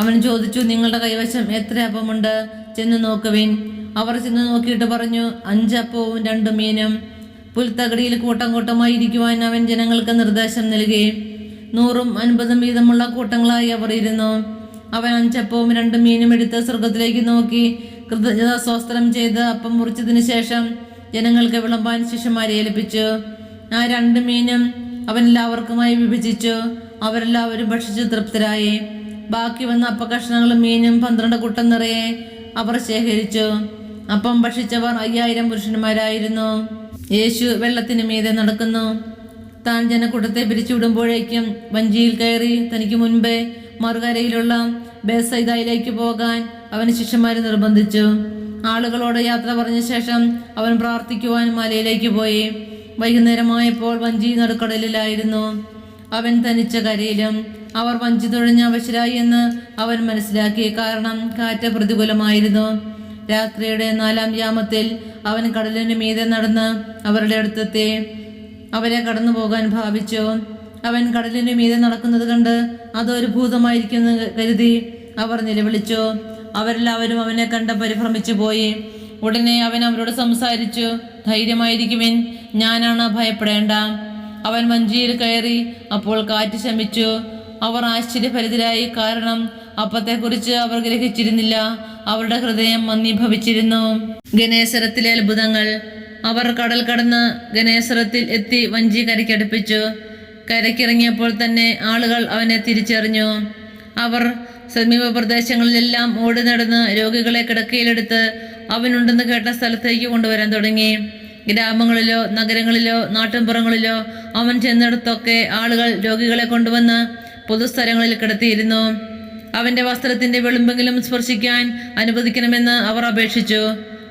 അവൻ ചോദിച്ചു, നിങ്ങളുടെ കൈവശം എത്ര അപ്പമുണ്ട്? ചെന്ന് നോക്കുവിൻ. അവർ ചെന്ന് നോക്കിയിട്ട് പറഞ്ഞു, 5 അപ്പവും 2 മീനും. പുൽത്തകടിയിൽ കൂട്ടം കൂട്ടമായി ഇരിക്കുവാൻ അവൻ ജനങ്ങൾക്ക് നിർദ്ദേശം നൽകി. 100ഉം 50ഉം വീതമുള്ള കൂട്ടങ്ങളായി അവർ ഇരുന്നു. അവൻ 5 അപ്പവും 2 മീനും എടുത്ത് സ്വർഗത്തിലേക്ക് നോക്കി കൃതജ്ഞതാ സ്തോത്രം ചെയ്ത് അപ്പം മുറിച്ചതിന് ശേഷം ജനങ്ങൾക്ക് വിളമ്പാൻ ശിഷ്യന്മാരെ ഏൽപ്പിച്ചു. ആ 2 മീനും അവൻ എല്ലാവർക്കുമായി വിഭജിച്ചു. അവരെല്ലാവരും ഭക്ഷിച്ച് തൃപ്തരായി. ബാക്കി വന്ന അപ്പക്കഷ്ണങ്ങളും മീനും 12 കുട്ടം നിറയെ അവർ ശേഖരിച്ചു. അപ്പം ഭക്ഷിച്ചവർ 5000 പുരുഷന്മാരായിരുന്നു. യേശു വെള്ളത്തിന് മീതെ നടക്കുന്നു. താൻ ജനക്കൂട്ടത്തെ പിരിച്ചുവിടുമ്പോഴേക്കും വഞ്ചിയിൽ കയറി തനിക്ക് മുൻപേ മറുകരയിലുള്ള ബേത്സയിദയിലേക്ക് പോകാൻ അവന് ശിഷ്യന്മാരെ നിർബന്ധിച്ചു. ആളുകളോട് യാത്ര പറഞ്ഞ ശേഷം അവൻ പ്രാർത്ഥിക്കുവാൻ മലയിലേക്ക് പോയി. വൈകുന്നേരമായപ്പോൾ വഞ്ചി നടുക്കടലിലായിരുന്നു. അവൻ തനിച്ച കരയിലും. അവർ വഞ്ചി തുഴഞ്ഞ അവശരായി എന്ന് അവൻ മനസ്സിലാക്കി, കാരണം കാറ്റ് പ്രതികൂലമായിരുന്നു. രാത്രിയുടെ 4-ാം യാമത്തിൽ അവൻ കടലിന് മീതെ നടന്ന് അവരുടെ അടുത്തെത്തി. അവരെ കടന്നു പോകാൻ ഭാവിച്ചു. അവൻ കടലിന് മീതെ നടക്കുന്നത് കണ്ട് അതൊരു ഭൂതമായിരിക്കുന്നു കരുതി അവർ നിലവിളിച്ചു. അവരെല്ലാവരും അവനെ കണ്ട് പരിഭ്രമിച്ചു പോയി. ഉടനെ അവൻ അവരോട് സംസാരിച്ചു, ധൈര്യമായിരിക്കുവിൻ, ഞാനാണ്, ഭയപ്പെടേണ്ട. അവൻ വഞ്ചിയിൽ കയറി. അപ്പോൾ കാറ്റ് ശമിച്ചു. അവർ ആശ്ചര്യഭരിതരായി, കാരണം അപ്പത്തെക്കുറിച്ച് അവർ ഗ്രഹിച്ചിരുന്നില്ല. അവരുടെ ഹൃദയം മന്ദീഭവിച്ചിരുന്നു. ഗനേസരത്തിലെ അത്ഭുതങ്ങൾ. അവർ കടൽ കടന്ന് ഗനേസരത്തിൽ എത്തി വഞ്ചി കരയ്ക്കടുപ്പിച്ചു. കരയ്ക്കിറങ്ങിയപ്പോൾ തന്നെ ആളുകൾ അവനെ തിരിച്ചറിഞ്ഞു. അവർ സമീപ പ്രദേശങ്ങളിലെല്ലാം ഓടി നടന്ന് രോഗികളെ കിടക്കയിലെടുത്ത് അവനുണ്ടെന്ന് കേട്ട സ്ഥലത്തേക്ക് കൊണ്ടുവരാൻ തുടങ്ങി. ഗ്രാമങ്ങളിലോ നഗരങ്ങളിലോ നാട്ടിൻപുറങ്ങളിലോ അവൻ ചെന്നിടത്തൊക്കെ ആളുകൾ രോഗികളെ കൊണ്ടുവന്ന് പൊതുസ്ഥലങ്ങളിൽ കിടത്തിയിരുന്നു. അവന്റെ വസ്ത്രത്തിന്റെ വെളുമ്പെങ്കിലും സ്പർശിക്കാൻ അനുവദിക്കണമെന്ന് അവർ അപേക്ഷിച്ചു.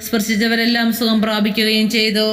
സ്പർശിച്ചവരെല്ലാം സുഖം പ്രാപിക്കുകയും ചെയ്തു.